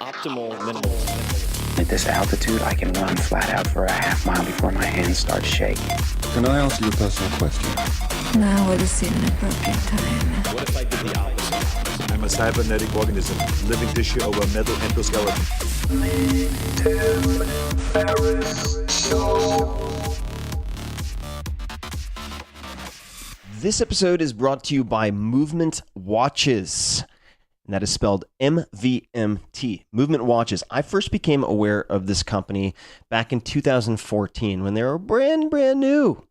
optimal minimal. At this altitude, I can run flat out for a half mile before my hands start shaking. Can I ask you a personal question? Now would seem an appropriate time. What if I did the opposite? I'm a cybernetic organism, living tissue over metal endoskeleton. Ferris Show. This episode is brought to you by Movement Watches. And that is spelled MVMT, Movement Watches. I first became aware of this company back in 2014 when they were a brand new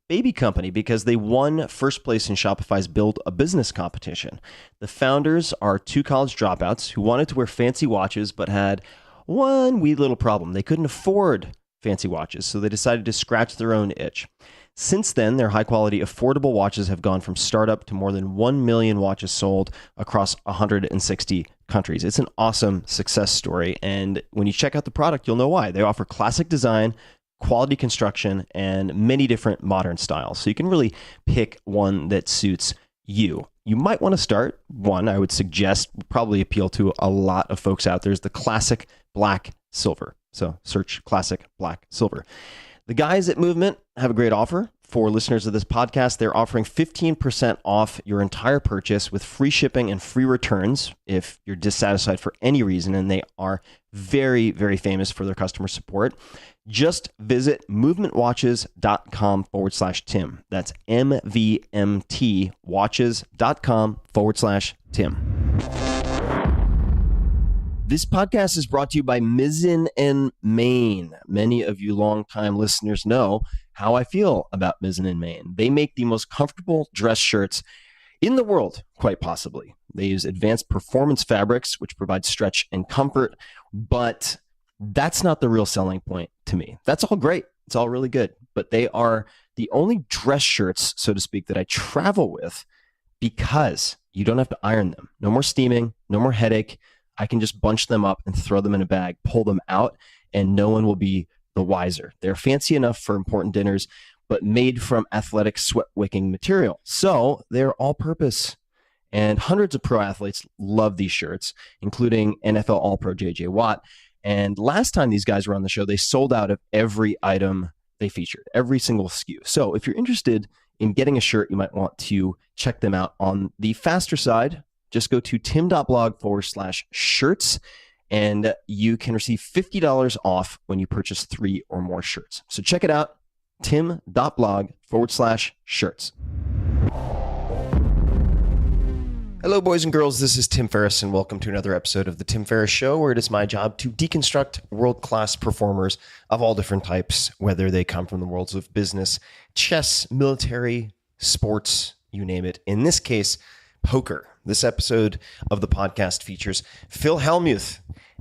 baby company because they won first place in Shopify's Build a Business competition. The founders are two college dropouts who wanted to wear fancy watches but had one wee little problem. They couldn't afford fancy watches, so they decided to scratch their own itch. Since then, their high-quality, affordable watches have gone from startup to more than 1 million watches sold across 160 countries. It's an awesome success story, and when you check out the product, you'll know why. They offer classic design, quality construction, and many different modern styles. So you can really pick one that suits you. You might want to start, one I would suggest would probably appeal to a lot of folks out there, is the classic black silver. So search classic black silver. The guys at Movement have a great offer for listeners of this podcast. They're offering 15% off your entire purchase with free shipping and free returns if you're dissatisfied for any reason, and they are very, very famous for their customer support. Just visit movementwatches.com/Tim. That's MVMTwatches.com/Tim. This podcast is brought to you by Mizzen and Main. Many of you longtime listeners know how I feel about Mizzen and Main. They make the most comfortable dress shirts in the world, quite possibly. They use advanced performance fabrics, which provide stretch and comfort, but that's not the real selling point to me. That's all great. It's all really good, but they are the only dress shirts, so to speak, that I travel with because you don't have to iron them. No more steaming, no more headache. I can just bunch them up and throw them in a bag, pull them out, and no one will be the wiser. They're fancy enough for important dinners, but made from athletic sweat-wicking material. So they're all-purpose. And hundreds of pro athletes love these shirts, including NFL All-Pro J.J. Watt. And last time these guys were on the show, they sold out of every item they featured, every single SKU. So if you're interested in getting a shirt, you might want to check them out on the faster side. Just go to tim.blog/shirts and you can receive $50 off when you purchase 3 or more shirts. So check it out, tim.blog/shirts. Hello, boys and girls. This is Tim Ferriss, and welcome to another episode of The Tim Ferriss Show, where it is my job to deconstruct world-class performers of all different types, whether they come from the worlds of business, chess, military, sports, you name it. In this case, poker. This episode of the podcast features Phil Hellmuth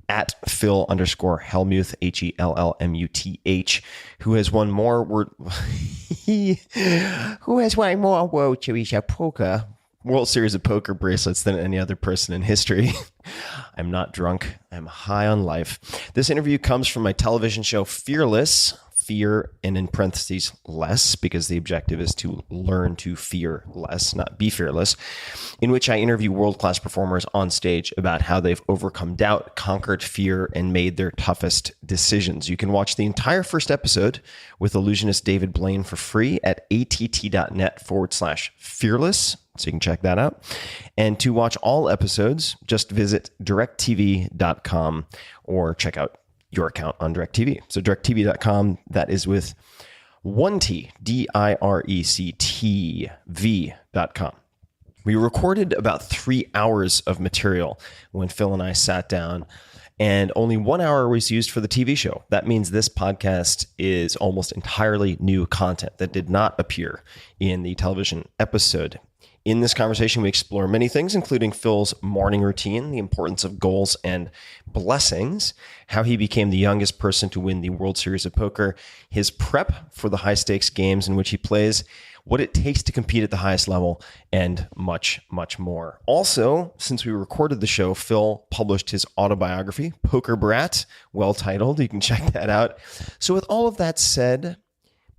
at Phil_Hellmuth, Hellmuth, who has won more World Series of Poker, World Series of Poker bracelets than any other person in history. I'm not drunk. I'm high on life. This interview comes from my television show Fearless. Fear, and in parentheses, less, because the objective is to learn to fear less, not be fearless, in which I interview world-class performers on stage about how they've overcome doubt, conquered fear, and made their toughest decisions. You can watch the entire first episode with illusionist David Blaine for free at att.net/fearless, so you can check that out. And to watch all episodes, just visit directtv.com or check out your account on DirecTV. So directtv.com, that is with one T, DIRECTV.com. We recorded about 3 hours of material when Phil and I sat down, and only 1 hour was used for the TV show. That means this podcast is almost entirely new content that did not appear in the television episode. In this conversation, we explore many things, including Phil's morning routine, the importance of goals and blessings, how he became the youngest person to win the World Series of Poker, his prep for the high-stakes games in which he plays, what it takes to compete at the highest level, and much, much more. Also, since we recorded the show, Phil published his autobiography, Poker Brat, well-titled. You can check that out. So with all of that said,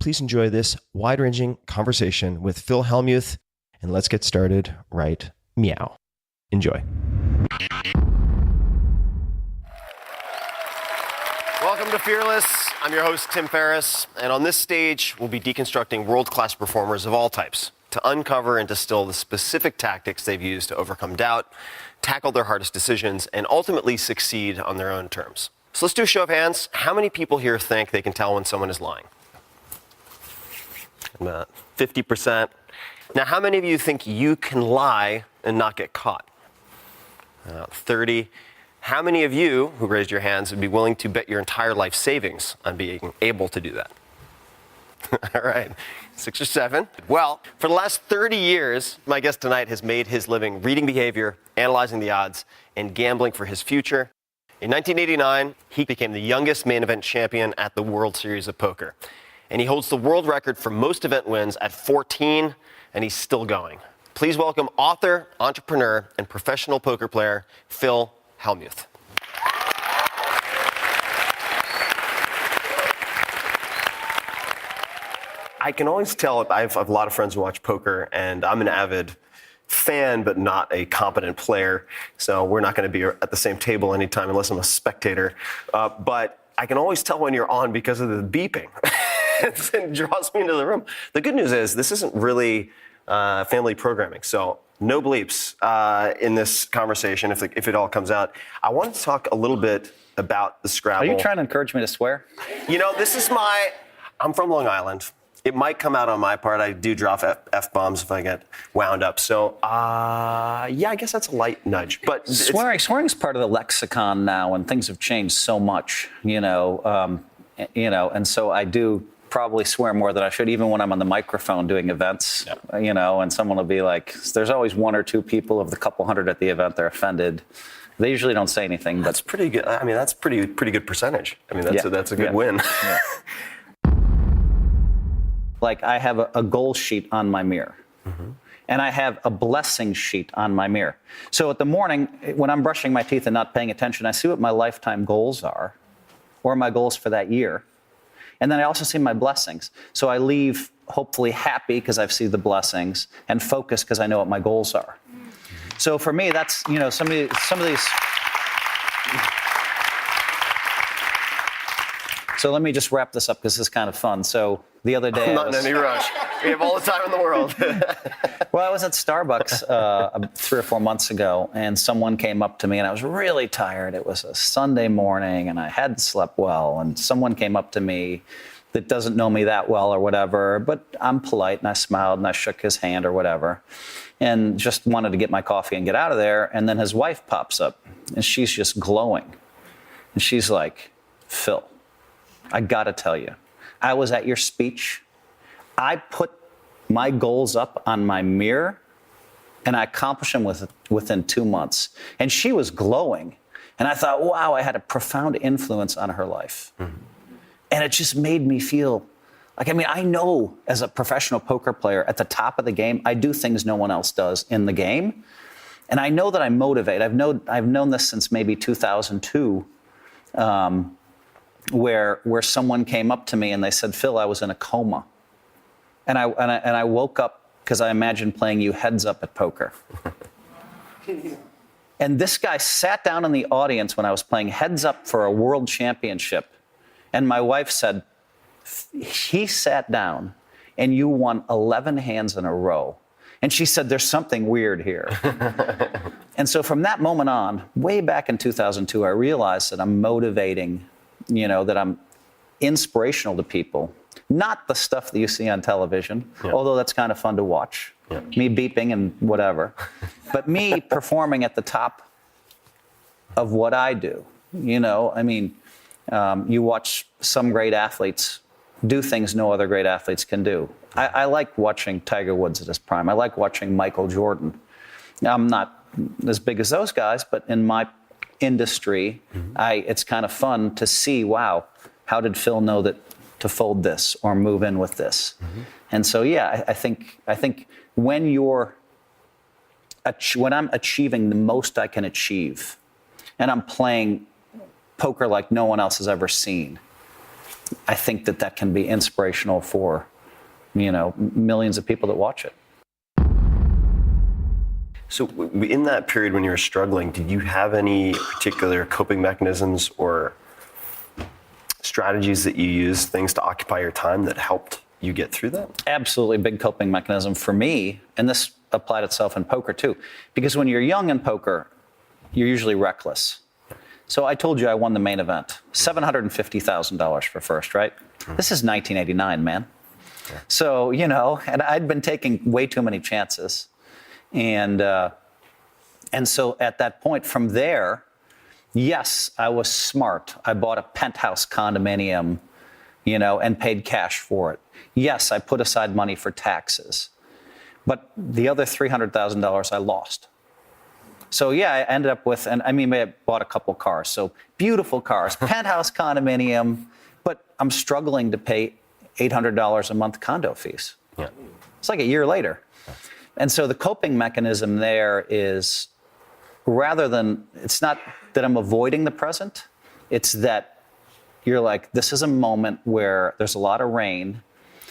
please enjoy this wide-ranging conversation with Phil Hellmuth. And let's get started right meow. Enjoy. Welcome to Fearless. I'm your host, Tim Ferris, and on this stage, we'll be deconstructing world-class performers of all types to uncover and distill the specific tactics they've used to overcome doubt, tackle their hardest decisions, and ultimately succeed on their own terms. So let's do a show of hands. How many people here think they can tell when someone is lying? 50%. Now, how many of you think you can lie and not get caught? 30. How many of you who raised your hands would be willing to bet your entire life savings on being able to do that? All right, 6 or 7. Well, for the last 30 years, my guest tonight has made his living reading behavior, analyzing the odds, and gambling for his future. In 1989, he became the youngest main event champion at the World Series of Poker. And he holds the world record for most event wins at 14, and he's still going. Please welcome author, entrepreneur, and professional poker player, Phil Hellmuth. I can always tell, I have a lot of friends who watch poker, and I'm an avid fan, but not a competent player. So we're not going to be at the same table anytime unless I'm a spectator. But I can always tell when you're on because of the beeping. It draws me into the room. The good news is this isn't really family programming. So no bleeps in this conversation if it all comes out. I want to talk a little bit about the Scrabble. Are you trying to encourage me to swear? You know, I'm from Long Island. It might come out on my part. I do drop F-bombs if I get wound up. So, yeah, I guess that's a light nudge. But Swearing's part of the lexicon now, and things have changed so much, and so I do probably swear more than I should, even when I'm on the microphone doing events, and someone will be like, there's always 1 or 2 people of the couple hundred at the event, they're offended. They usually don't say anything. But that's pretty good. I mean, that's pretty good percentage. I mean, that's a good win. Yeah. Like I have a goal sheet on my mirror. Mm-hmm. And I have a blessing sheet on my mirror. So at the morning, when I'm brushing my teeth and not paying attention, I see what my lifetime goals are, or my goals for that year. And then I also see my blessings. So I leave hopefully happy because I've seen the blessings, and focused because I know what my goals are. So for me, that's, some of these. So let me just wrap this up because this is kind of fun. So the other day, I'm not in any rush. We have all the time in the world. Well, I was at Starbucks 3 or 4 months ago, and someone came up to me, and I was really tired. It was a Sunday morning, and I hadn't slept well. And someone came up to me that doesn't know me that well or whatever, but I'm polite, and I smiled, and I shook his hand or whatever, and just wanted to get my coffee and get out of there. And then his wife pops up, and she's just glowing. And she's like, Phil, I got to tell you, I was at your speech. I put my goals up on my mirror, and I accomplished them within 2 months. And she was glowing. And I thought, wow, I had a profound influence on her life. Mm-hmm. And it just made me feel like, I know as a professional poker player at the top of the game, I do things no one else does in the game. And I know that I motivate. I've known this since maybe 2002. Where someone came up to me and they said, Phil, I was in a coma. And I woke up because I imagined playing you heads up at poker. And this guy sat down in the audience when I was playing heads up for a world championship. And my wife said, he sat down and you won 11 hands in a row. And she said, there's something weird here. And so from that moment on, way back in 2002, I realized that I'm motivating, that I'm inspirational to people. Not the stuff that you see on television, although that's kind of fun to watch. Yeah. Me beeping and whatever. But me performing at the top of what I do. You watch some great athletes do things no other great athletes can do. I like watching Tiger Woods at his prime. I like watching Michael Jordan. I'm not as big as those guys, but in my industry, it's kind of fun to see, wow, how did Phil know that to fold this or move in with this? And so, I think when I'm achieving the most I can achieve, and I'm playing poker like no one else has ever seen, I think that can be inspirational for, millions of people that watch it. So in that period when you were struggling, did you have any particular coping mechanisms or strategies that you use, things to occupy your time that helped you get through that? Absolutely, big coping mechanism for me, and this applied itself in poker too, because when you're young in poker, you're usually reckless. So I told you I won the main event, $750,000 for first, right? This is 1989, man. So, you know, and I'd been taking way too many chances. And so at that point from there, yes, I was smart. I bought a penthouse condominium, you know, and paid cash for it. Yes, I put aside money for taxes. But the other $300,000 I lost. So yeah, I ended up with, and I mean, I bought a couple cars. So beautiful cars, penthouse condominium, but I'm struggling to pay $800 a month condo fees. Yeah. It's like a year later. And so the coping mechanism there is, rather than, it's not that I'm avoiding the present, it's that you're like, this is a moment where there's a lot of rain.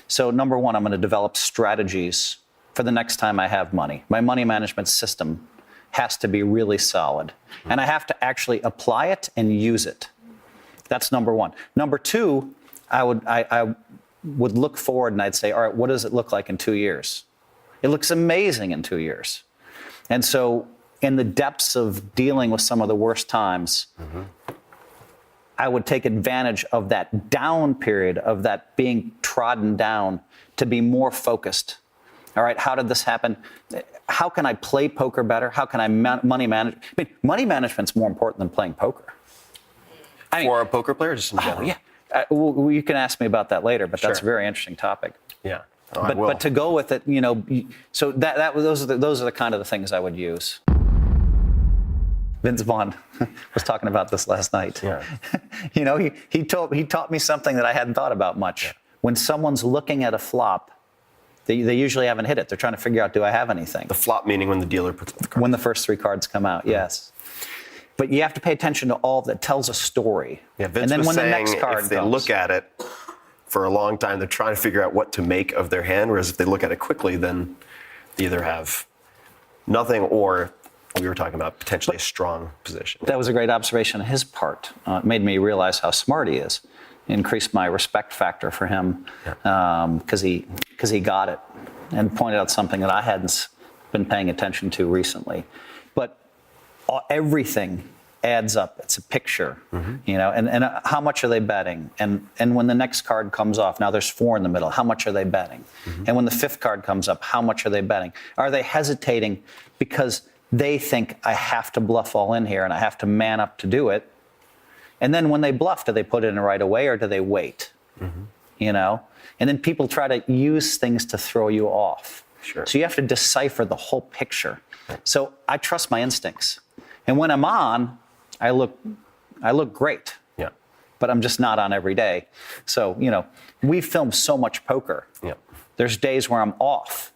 So number one, I'm going to develop strategies for the next time I have money. My money management system has to be really solid. And I have to actually apply it and use it. That's number one. Number two, I would look forward and I'd say, all right, what does it look like in 2 years? It looks amazing in 2 years. And so in the depths of dealing with some of the worst times, I would take advantage of that down period, of that being trodden down, to be more focused. All right, how did this happen? How can I play poker better? How can I money manage? I mean, money management's more important than playing poker. For a poker player, just in general? Oh, yeah. Well, you can ask me about that later, but that's a Sure. very interesting topic. Yeah. But to go with it, you know, so those are the kind of the things I would use. Vince Vaughn was talking about this last night. Yeah. You know, he taught me something that I hadn't thought about much. Yeah. When someone's looking at a flop, they usually haven't hit it. They're trying to figure out, do I have anything? The flop meaning when the dealer puts up the card. When the first three cards come out, yes. But you have to pay attention to all that tells a story. Yeah, Vince and then was when saying the next card if they comes, look at it for a long time, they're trying to figure out what to make of their hand, whereas if they look at it quickly, then they either have nothing or, we were talking about, potentially a strong position. That was a great observation on his part. It made me realize how smart he is. Increased my respect factor for him because he got it and pointed out something that I hadn't been paying attention to recently. But everything adds up. It's a picture, you know, and how much are they betting? And when the next card comes off, now there's four in the middle, how much are they betting? And when the fifth card comes up, how much are they betting? Are they hesitating because they think I have to bluff all in here and I have to man up to do it? And then when they bluff, do they put it in right away or do they wait? You know? And then people try to use things to throw you off. Sure. So you have to decipher the whole picture. So I trust my instincts. And when I'm on, I look great. Yeah. But I'm just not on every day. So, you know, we film so much poker. Yeah. There's days where I'm off.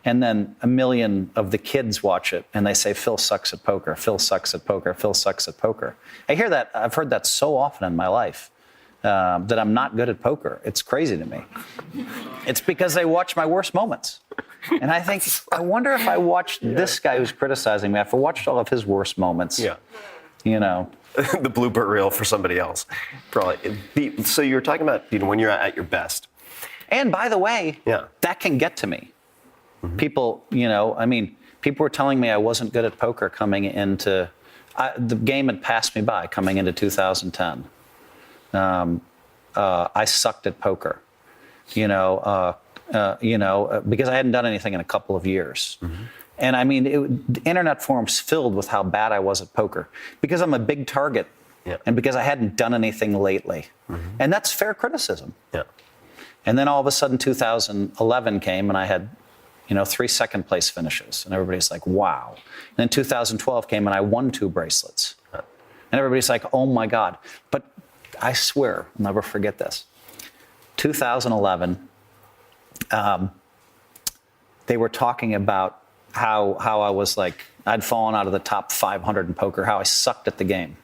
And then a million of the kids watch it and they say, Phil sucks at poker, Phil sucks at poker, Phil sucks at poker. I hear that, I've heard that so often in my life, that I'm not good at poker. It's crazy to me. It's because they watch my worst moments. And I think, I wonder if I watched this guy who's criticizing me, if I watched all of his worst moments, you know. The blooper reel for somebody else, probably. So you were talking about, you know, when you're at your best. And by the way, that can get to me. People, you know, I mean, people were telling me I wasn't good at poker coming into, the game had passed me by coming into 2010. I sucked at poker, because I hadn't done anything in a couple of years. And I mean, the internet forums filled with how bad I was at poker because I'm a big target and because I hadn't done anything lately. And that's fair criticism. And then all of a sudden 2011 came and I had, you know, 3 second place finishes. And everybody's like, wow. And then 2012 came and I won 2 bracelets. And everybody's like, oh my God. But I swear, I'll never forget this. 2011, they were talking about how I was like, I'd fallen out of the top 500 in poker, how I sucked at the game.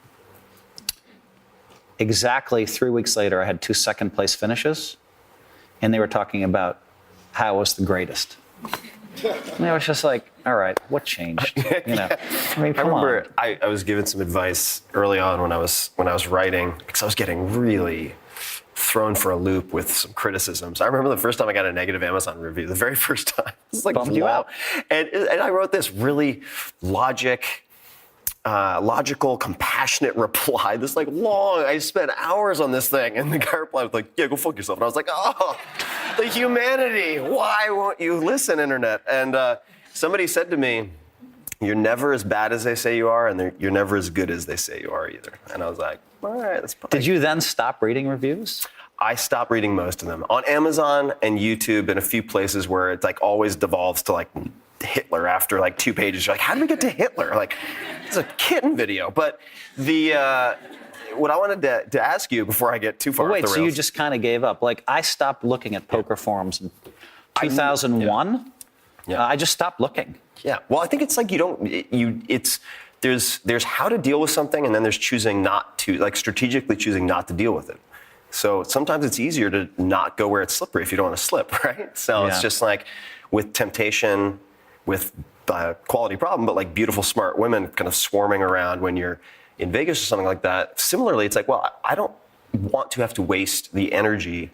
Exactly 3 weeks later, I had 2 second place finishes. And they were talking about how I was the greatest. And I was just like, all right, what changed? You know, I mean, I come remember on. I was given some advice early on when I was writing, because I was getting really thrown for a loop with some criticisms. I remember the first time I got a negative Amazon review, the very first time. It's like, Bummed you out. And I wrote this really logical, compassionate reply. This like long, I spent hours on this thing. And the guy replied with like, yeah, go fuck yourself. And I was like, oh, the humanity. Why won't you listen, internet? And somebody said to me, you're never as bad as they say you are, and you're never as good as they say you are either. And I was like, all right, that's fine. Did you then stop reading reviews? I stopped reading most of them. On Amazon and YouTube and a few places where it's like always devolves to like Hitler after like 2 pages. You're like, how did we get to Hitler? Like, it's a kitten video. But what I wanted to ask you before I get too far off the rails. So you just kind of gave up. Like, I stopped looking at poker forums in 2001. Yeah. I just stopped looking. Yeah. Well, I think it's like there's how to deal with something, and then there's choosing not to, like strategically choosing not to deal with it. So sometimes it's easier to not go where it's slippery if you don't want to slip, right? So it's just like with temptation, with quality problem, but like beautiful, smart women kind of swarming around when you're in Vegas or something like that. Similarly, it's like, well, I don't want to have to waste the energy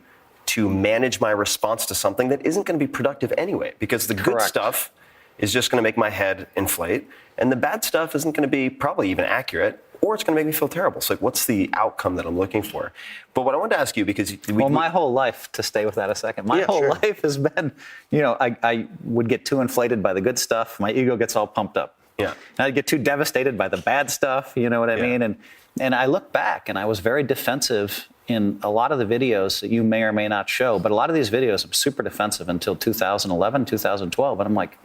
to manage my response to something that isn't going to be productive anyway, because the good stuff is just going to make my head inflate, and the bad stuff isn't going to be probably even accurate, or it's going to make me feel terrible. So like, what's the outcome that I'm looking for? But what I wanted to ask you, because my whole life, to stay with that a second, my whole life has been, you know, I would get too inflated by the good stuff. My ego gets all pumped up. Yeah. And I'd get too devastated by the bad stuff, you know what I mean? And I look back, and I was very defensive in a lot of the videos that you may or may not show, but a lot of these videos I'm super defensive until 2011, 2012, and I'm like,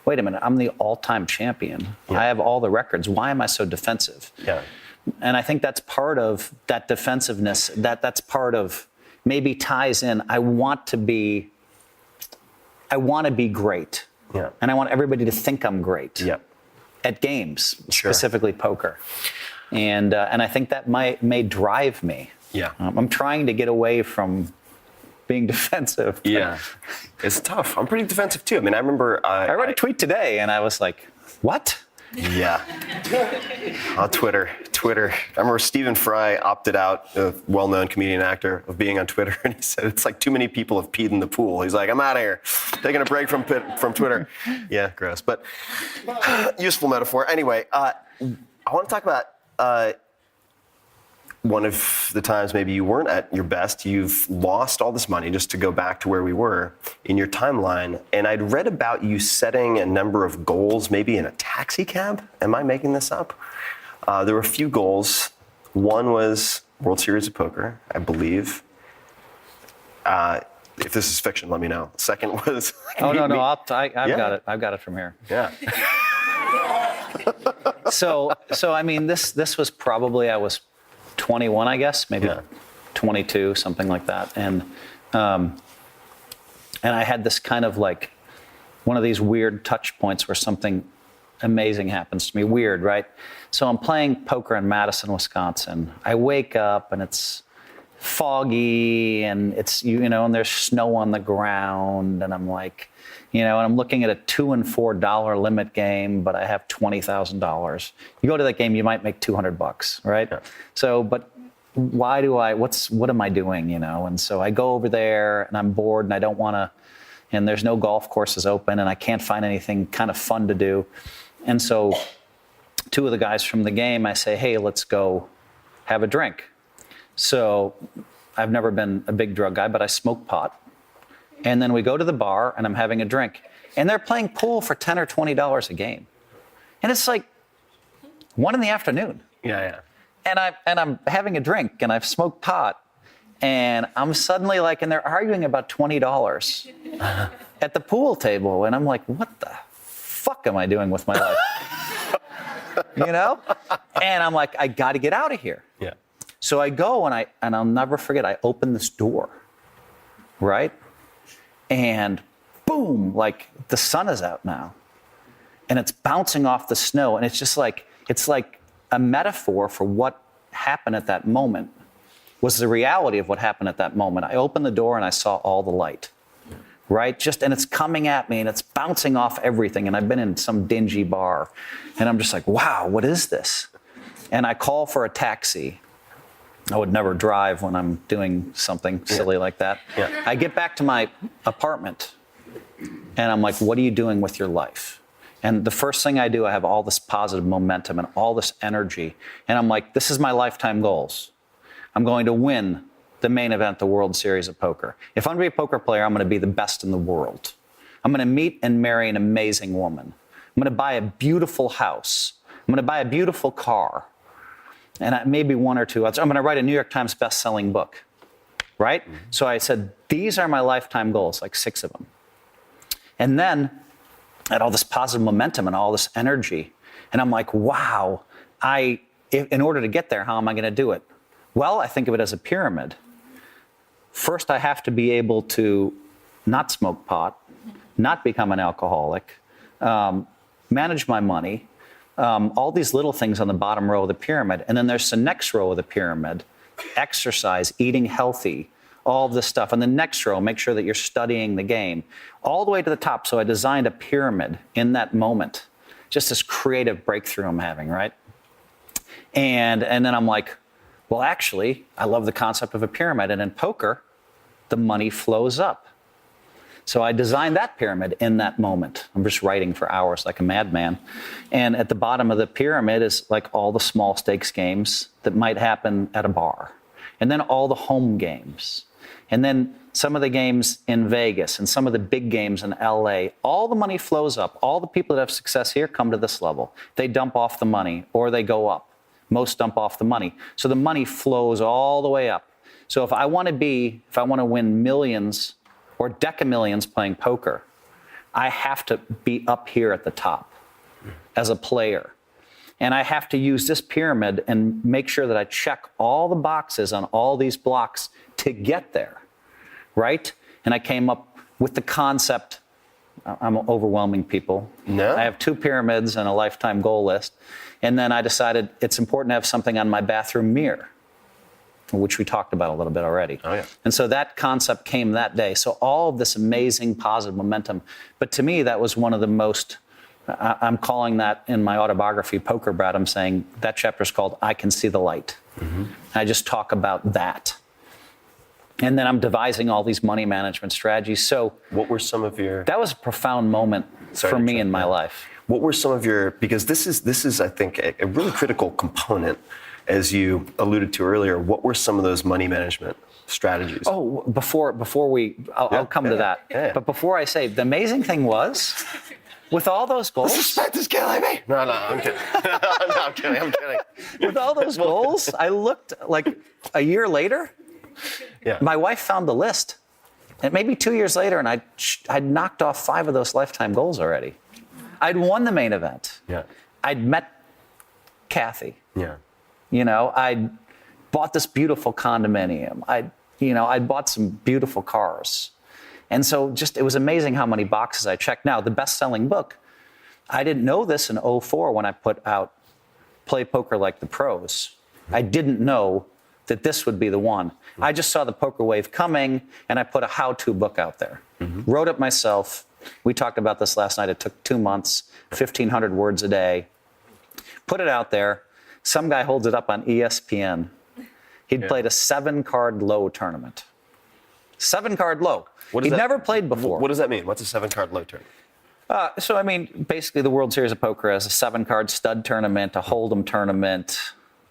wait a minute, I'm the all-time champion. Yeah. I have all the records. Why am I so defensive? Yeah. And I think that's part of that defensiveness, that's part of, maybe ties in, I want to be great. Yeah. And I want everybody to think I'm great. Yeah. At games, Sure. specifically poker. And I think that may drive me. Yeah. I'm trying to get away from being defensive. Yeah. It's tough. I'm pretty defensive too. I mean, I remember I wrote a tweet today, and I was like, what? Yeah. On Twitter. I remember Stephen Fry opted out, a well-known comedian actor, of being on Twitter, and he said it's like too many people have peed in the pool. He's like, I'm out of here, taking a break from Twitter. Yeah, gross, but useful metaphor. Anyway, I want to talk about one of the times maybe you weren't at your best. You've lost all this money, just to go back to where we were in your timeline. And I'd read about you setting a number of goals, maybe in a taxi cab. Am I making this up? There were a few goals. One was World Series of Poker, I believe. If this is fiction, let me know. Second was... Oh, no, I've got it. I've got it from here. Yeah. So I mean, this was probably, I was 21, I guess, maybe 22, something like that. And I had this kind of like one of these weird touch points where something amazing happens to me. Weird, right? So I'm playing poker in Madison, Wisconsin. I wake up and it's foggy and it's, you know, and there's snow on the ground, and I'm like, you know, and I'm looking at a $2 and $4 limit game, but I have $20,000. You go to that game, you might make $200, right? Yeah. So, but why do what am I doing, you know? And so I go over there and I'm bored and I don't want to, and there's no golf courses open and I can't find anything kind of fun to do. And so 2 of the guys from the game, I say, hey, let's go have a drink. So I've never been a big drug guy, but I smoke pot. And then we go to the bar, and I'm having a drink. And they're playing pool for $10 or $20 a game. And it's like 1 PM. Yeah. And I'm having a drink, and I've smoked pot. And I'm suddenly like, and they're arguing about $20 at the pool table. And I'm like, what the fuck am I doing with my life? You know? And I'm like, I got to get out of here. Yeah. So I go, and I'll never forget, I open this door, right? And boom, like the sun is out now. And it's bouncing off the snow. And it's just like, it's like a metaphor for what happened at that moment, was the reality of what happened at that moment. I opened the door and I saw all the light. right? And it's coming at me and it's bouncing off everything. And I've been in some dingy bar and I'm just like, wow, what is this? And I call for a taxi. I would never drive when I'm doing something silly like that. Yeah. I get back to my apartment and I'm like, what are you doing with your life? And the first thing I do, I have all this positive momentum and all this energy. And I'm like, this is my lifetime goals. I'm going to win the main event, the World Series of Poker. If I'm going to be a poker player, I'm going to be the best in the world. I'm going to meet and marry an amazing woman. I'm going to buy a beautiful house. I'm going to buy a beautiful car. And maybe one or two others. I'm going to write a New York Times best-selling book, right? Mm-hmm. So I said, these are my lifetime goals, like 6 of them. And then I had all this positive momentum and all this energy. And I'm like, wow, in order to get there, how am I going to do it? Well, I think of it as a pyramid. First, I have to be able to not smoke pot, not become an alcoholic, manage my money, all these little things on the bottom row of the pyramid. And then there's the next row of the pyramid, exercise, eating healthy, all of this stuff. And the next row, make sure that you're studying the game, all the way to the top. So I designed a pyramid in that moment, just this creative breakthrough I'm having, right? And then I'm like, well, actually, I love the concept of a pyramid. And in poker, the money flows up. So I designed that pyramid in that moment. I'm just writing for hours like a madman. And at the bottom of the pyramid is like all the small stakes games that might happen at a bar. And then all the home games. And then some of the games in Vegas and some of the big games in LA. All the money flows up. All the people that have success here come to this level. They dump off the money or they go up. Most dump off the money. So the money flows all the way up. So if I want to win millions or decamillions playing poker, I have to be up here at the top as a player. And I have to use this pyramid and make sure that I check all the boxes on all these blocks to get there, right? And I came up with the concept. I'm overwhelming people. No. I have 2 pyramids and a lifetime goal list. And then I decided it's important to have something on my bathroom mirror, which we talked about a little bit already. Oh, yeah. And so that concept came that day. So all of this amazing positive momentum. But to me, that was one of the most, I'm calling that in my autobiography, Poker Brat, I'm saying that chapter is called I Can See the Light. Mm-hmm. I just talk about that. And then I'm devising all these money management strategies. So what were some of your... That was a profound moment for me in my life. What were some of your... Because this is I think, a really critical component, as you alluded to earlier. What were some of those money management strategies? Oh, I'll come to that. Yeah. But before I say, the amazing thing was, with all those goals... The suspense is killing me! No, I'm kidding. I'm kidding. With all those goals, I looked like a year later, my wife found the list. And maybe 2 years later, and I'd knocked off 5 of those lifetime goals already. I'd won the main event. Yeah. I'd met Kathy. Yeah. I'd bought this beautiful condominium. I'd bought some beautiful cars. And so it was amazing how many boxes I checked. Now, the best-selling book, I didn't know this in 2004 when I put out Play Poker Like the Pros. I didn't know that this would be the one. I just saw the poker wave coming, and I put a how-to book out there. Mm-hmm. Wrote it myself. We talked about this last night. It took 2 months, 1,500 words a day. Put it out there. Some guy holds it up on ESPN. He'd played a 7-card low tournament. 7-card low. He'd never played before. What does that mean? What's a 7-card low tournament? So, basically the World Series of Poker has a 7-card stud tournament, a Hold'em tournament,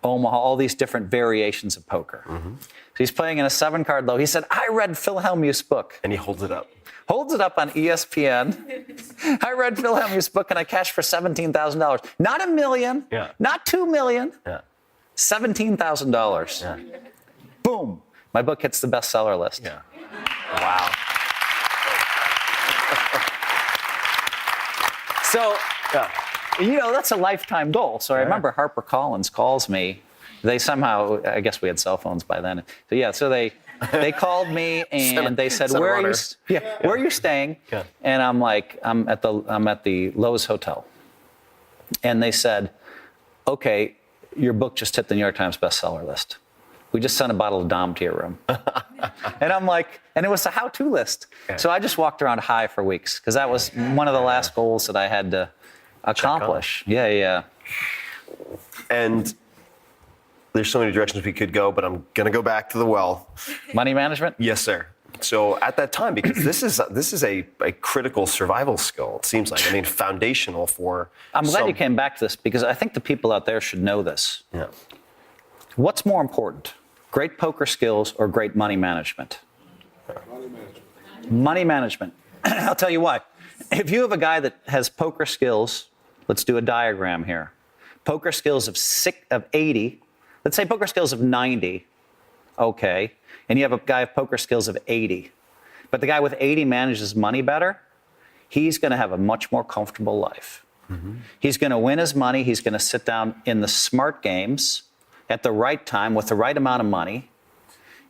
Omaha, all these different variations of poker. Mm-hmm. So he's playing in a 7-card low. He said, I read Phil Hellmuth's book. And he holds it up. Holds it up on ESPN. I read Phil Hellmuth's book and I cashed for $17,000. Not $1 million, not $2 million, $17,000. Yeah. Boom. My book hits the bestseller list. Yeah. Wow. So, that's a lifetime goal. So I remember HarperCollins calls me. They somehow, I guess we had cell phones by then. So they called me and they said, where are you staying? Yeah. And I'm like, I'm at the Lowe's Hotel. And they said, okay, your book just hit the New York Times bestseller list. We just sent a bottle of Dom to your room. And I'm like, and it was a how-to list. So I just walked around high for weeks because that was one of the last goals that I had to accomplish. Yeah. And there's so many directions we could go, but I'm going to go back to the well. Money management? Yes, sir. So at that time, because this is a critical survival skill, it seems like. I mean, foundational for. I'm glad you came back to this because I think the people out there should know this. Yeah. What's more important, great poker skills or great money management? Money management. I'll tell you why. If you have a guy that has poker skills, let's do a diagram here. Poker skills of 80, let's say poker skills of 90, okay. And you have a guy with poker skills of 80. But the guy with 80 manages money better, he's going to have a much more comfortable life. Mm-hmm. He's going to win his money. He's going to sit down in the smart games at the right time with the right amount of money.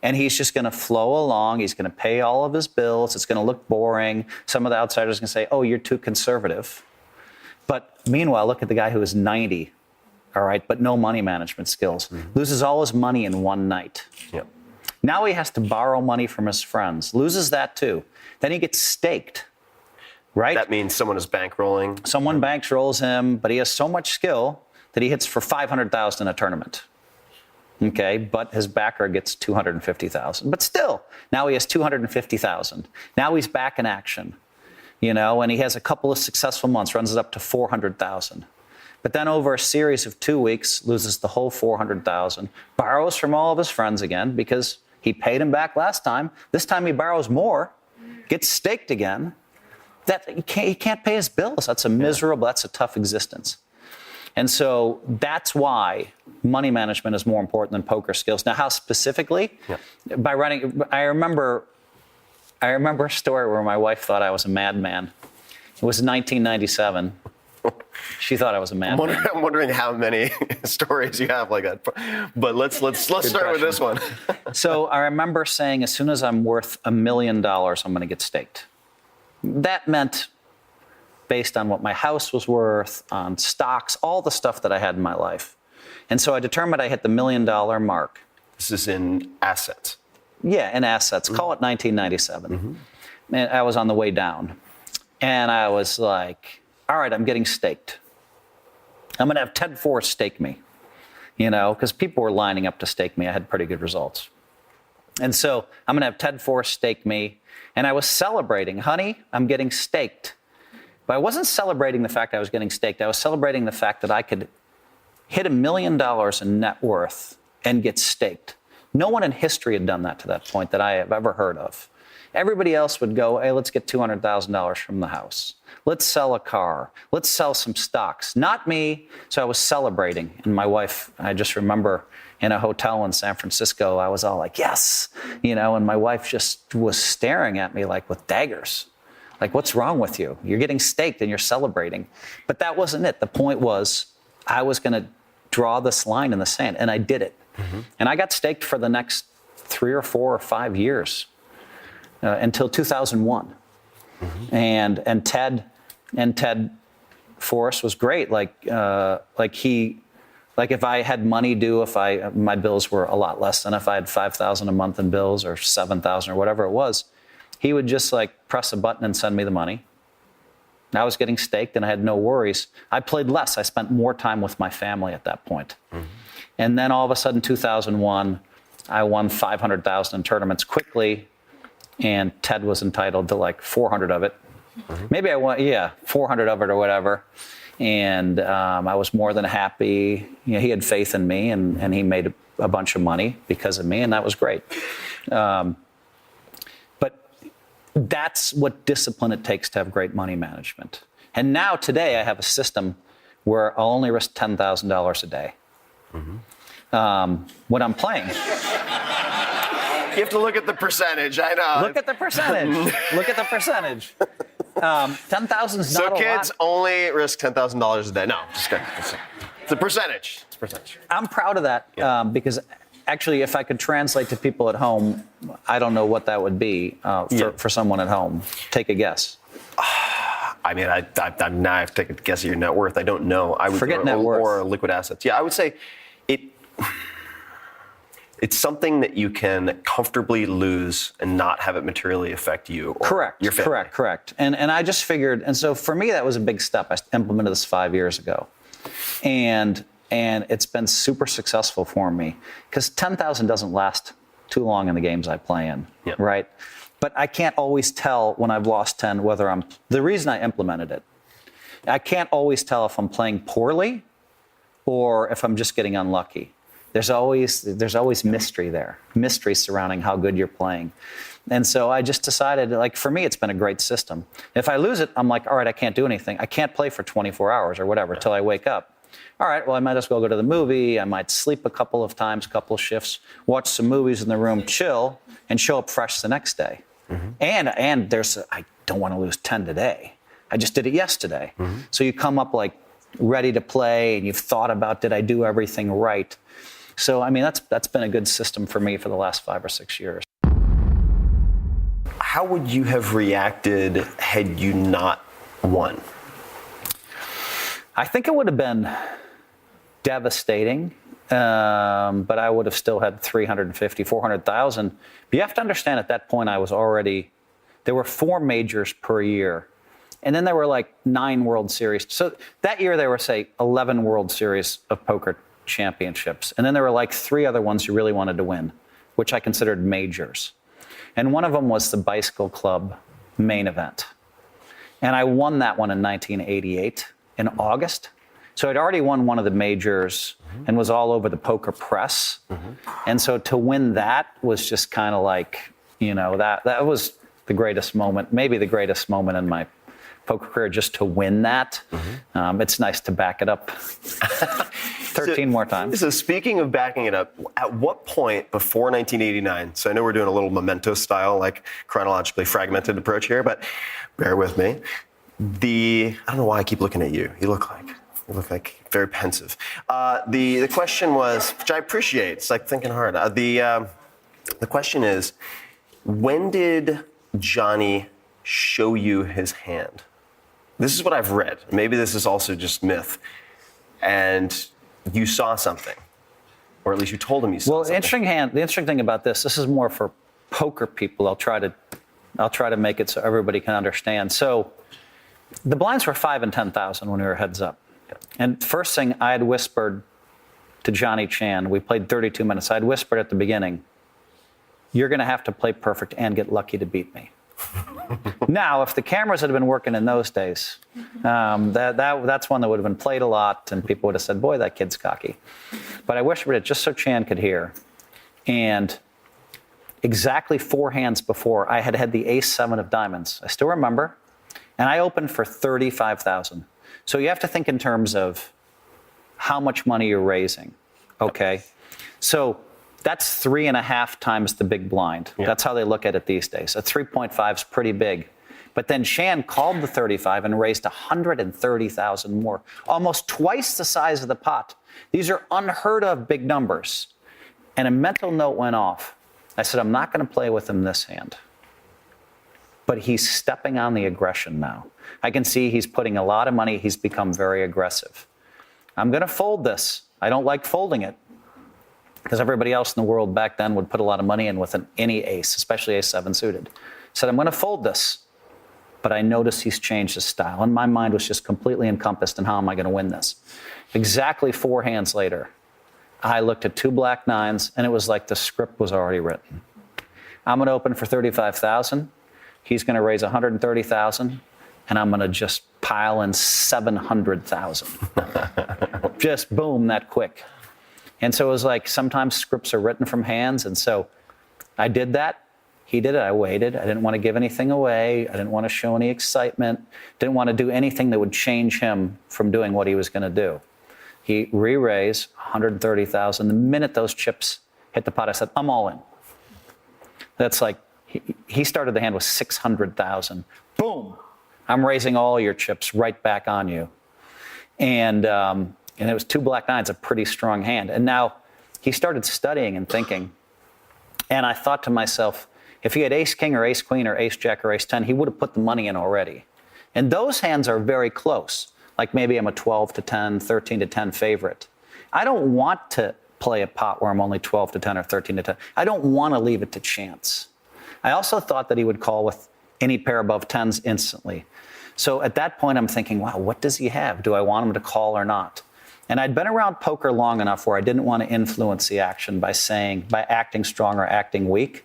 And he's just going to flow along. He's going to pay all of his bills. It's going to look boring. Some of the outsiders are going to say, oh, you're too conservative. But meanwhile, look at the guy who is 90, all right, but no money management skills. Mm-hmm. Loses all his money in one night. Yep. Now he has to borrow money from his friends. Loses that too. Then he gets staked, right? That means someone is bankrolling. Someone bankrolls him, but he has so much skill that he hits for $500,000 in a tournament. Okay, but his backer gets $250,000. But still, now he has $250,000. Now he's back in action, and he has a couple of successful months, runs it up to $400,000. But then over a series of 2 weeks, loses the whole $400,000, borrows from all of his friends again because he paid him back last time. This time he borrows more, gets staked again. He can't pay his bills. That's a tough existence. And so that's why money management is more important than poker skills. Now, how specifically? Yeah. By running, I remember a story where my wife thought I was a madman. It was 1997. She thought I was a madman. I'm wondering how many stories you have like that. But let's start with this one. So I remember saying, as soon as I'm worth $1 million, I'm going to get staked. That meant, based on what my house was worth, on stocks, all the stuff that I had in my life. And so I determined I hit the $1 million mark. This is in assets. Yeah, in assets. Mm-hmm. Call it 1997. Mm-hmm. And I was on the way down. And I was like, all right, I'm getting staked. I'm going to have Ted Forrest stake me, because people were lining up to stake me. I had pretty good results. And so I'm going to have Ted Forrest stake me. And I was celebrating, honey, I'm getting staked. But I wasn't celebrating the fact I was getting staked. I was celebrating the fact that I could hit $1 million in net worth and get staked. No one in history had done that to that point that I have ever heard of. Everybody else would go, hey, let's get $200,000 from the house. Let's sell a car. Let's sell some stocks. Not me. So I was celebrating. And my wife, I just remember in a hotel in San Francisco, I was all like, yes. And my wife just was staring at me like with daggers. Like, what's wrong with you? You're getting staked and you're celebrating. But that wasn't it. The point was I was going to draw this line in the sand, and I did it. Mm-hmm. And I got staked for the next 3 or 4 or 5 years until 2001. Mm-hmm. And Ted Forrest was great. Like if I had money due, my bills were a lot less than if I had $5,000 a month in bills or $7,000 or whatever it was. He would just press a button and send me the money. I was getting staked and I had no worries. I played less. I spent more time with my family at that point. Mm-hmm. And then all of a sudden, 2001, I won $500,000 in tournaments quickly, and Ted was entitled to 400 of it. Mm-hmm. Maybe I won, 400 of it or whatever. And I was more than happy. He had faith in me, and he made a bunch of money because of me, and that was great. That's what discipline it takes to have great money management. And now, today, I have a system where I'll only risk $10,000 a day. Mm-hmm. When I'm playing. You have to look at the percentage, I know. Look at the percentage. Look at the percentage. 10,000 is not a lot. So kids Only risk $10,000 a day. No, just kidding. It's a percentage. It's a percentage. I'm proud of that because actually, if I could translate to people at home, I don't know what that would be for someone at home. Take a guess. I mean, I now have to take a guess at your net worth. I don't know. Forget net worth. Or liquid assets. Yeah, I would say it's something that you can comfortably lose and not have it materially affect you or Correct. your family. Correct. And I just figured, and so for me, that was a big step. I implemented this 5 years ago. And it's been super successful for me because 10,000 doesn't last too long in the games I play in, right? But I can't always tell when I've lost 10 whether the reason I implemented it, I can't always tell if I'm playing poorly or if I'm just getting unlucky. There's always mystery there, mystery surrounding how good you're playing. And so I just decided, like, for me, it's been a great system. If I lose it, I'm like, all right, I can't do anything. I can't play for 24 hours or whatever till I wake up. All right, well, I might as well go to the movie. I might sleep a couple of times, couple of shifts, watch some movies in the room, chill, and show up fresh the next day. And I don't want to lose 10 today. I just did it yesterday. So you come up like ready to play, and you've thought about, did I do everything right? So, I mean, that's been a good system for me for the last 5 or 6 years. How would you have reacted had you not won? I think it would have been devastating, but I would have still had 350, 400,000. But you have to understand at that point there were 4 majors per year. And then there were like 9 World Series. So that year there were, say, 11 World Series of poker championships. And then there were like 3 other ones you really wanted to win, which I considered majors. And one of them was the Bicycle Club main event. And I won that one in 1988 in August. So I'd already won one of the majors and was all over the poker press. And so to win that was just kind of like, that was the greatest moment, maybe the greatest moment in my poker career, just to win that. It's nice to back it up 13 more times. So speaking of backing it up, at what point before 1989, so I know we're doing a little memento style, like chronologically fragmented approach here, but bear with me. I don't know why I keep looking at you. You look like very pensive. The question was, which I appreciate, it's like thinking hard. The question is, when did Johnny show you his hand? This is what I've read. Maybe this is also just myth. And you saw something, or at least you told him you saw something. Well, the interesting thing about this is more for poker people. I'll try to make it so everybody can understand. So the blinds were 5 and 10,000 when we were heads up. And first thing I had whispered to Johnny Chan, we played 32 minutes. I had whispered at the beginning, you're going to have to play perfect and get lucky to beat me. Now, if the cameras had been working in those days, that's one that would have been played a lot, and people would have said, boy, that kid's cocky. But I whispered it just so Chan could hear. And exactly 4 hands before, I had the ace-7 of diamonds. I still remember. And I opened for 35,000. So you have to think in terms of how much money you're raising. Okay? So that's 3.5 times the big blind. Yeah. That's how they look at it these days. A 3.5 is pretty big. But then Chan called the 35 and raised 130,000 more, almost twice the size of the pot. These are unheard of big numbers. And a mental note went off. I said, I'm not going to play with him this hand. But he's stepping on the aggression now. I can see he's putting a lot of money. He's become very aggressive. I'm going to fold this. I don't like folding it, because everybody else in the world back then would put a lot of money in with any ace, especially ace-7 suited. I said, I'm going to fold this. But I noticed he's changed his style. And my mind was just completely encompassed in how am I going to win this. Exactly 4 hands later, I looked at 2 black 9s, and it was like the script was already written. I'm going to open for 35,000. He's going to raise 130,000, and I'm going to just pile in 700,000. Just boom, that quick. And so it was like sometimes scripts are written from hands, and so I did that. He did it. I waited. I didn't want to give anything away. I didn't want to show any excitement. Didn't want to do anything that would change him from doing what he was going to do. He re-raised 130,000. The minute those chips hit the pot, I said, I'm all in. That's like, he started the hand with 600,000. Boom! I'm raising all your chips right back on you. And it was 2 black 9s, a pretty strong hand. And now he started studying and thinking. And I thought to myself, if he had ace king or ace queen or ace jack or ace 10, he would have put the money in already. And those hands are very close. Like maybe I'm a 12 to 10, 13 to 10 favorite. I don't want to play a pot where I'm only 12 to 10 or 13 to 10. I don't want to leave it to chance. I also thought that he would call with any pair above 10s instantly. So at that point, I'm thinking, wow, what does he have? Do I want him to call or not? And I'd been around poker long enough where I didn't want to influence the action by acting strong or acting weak.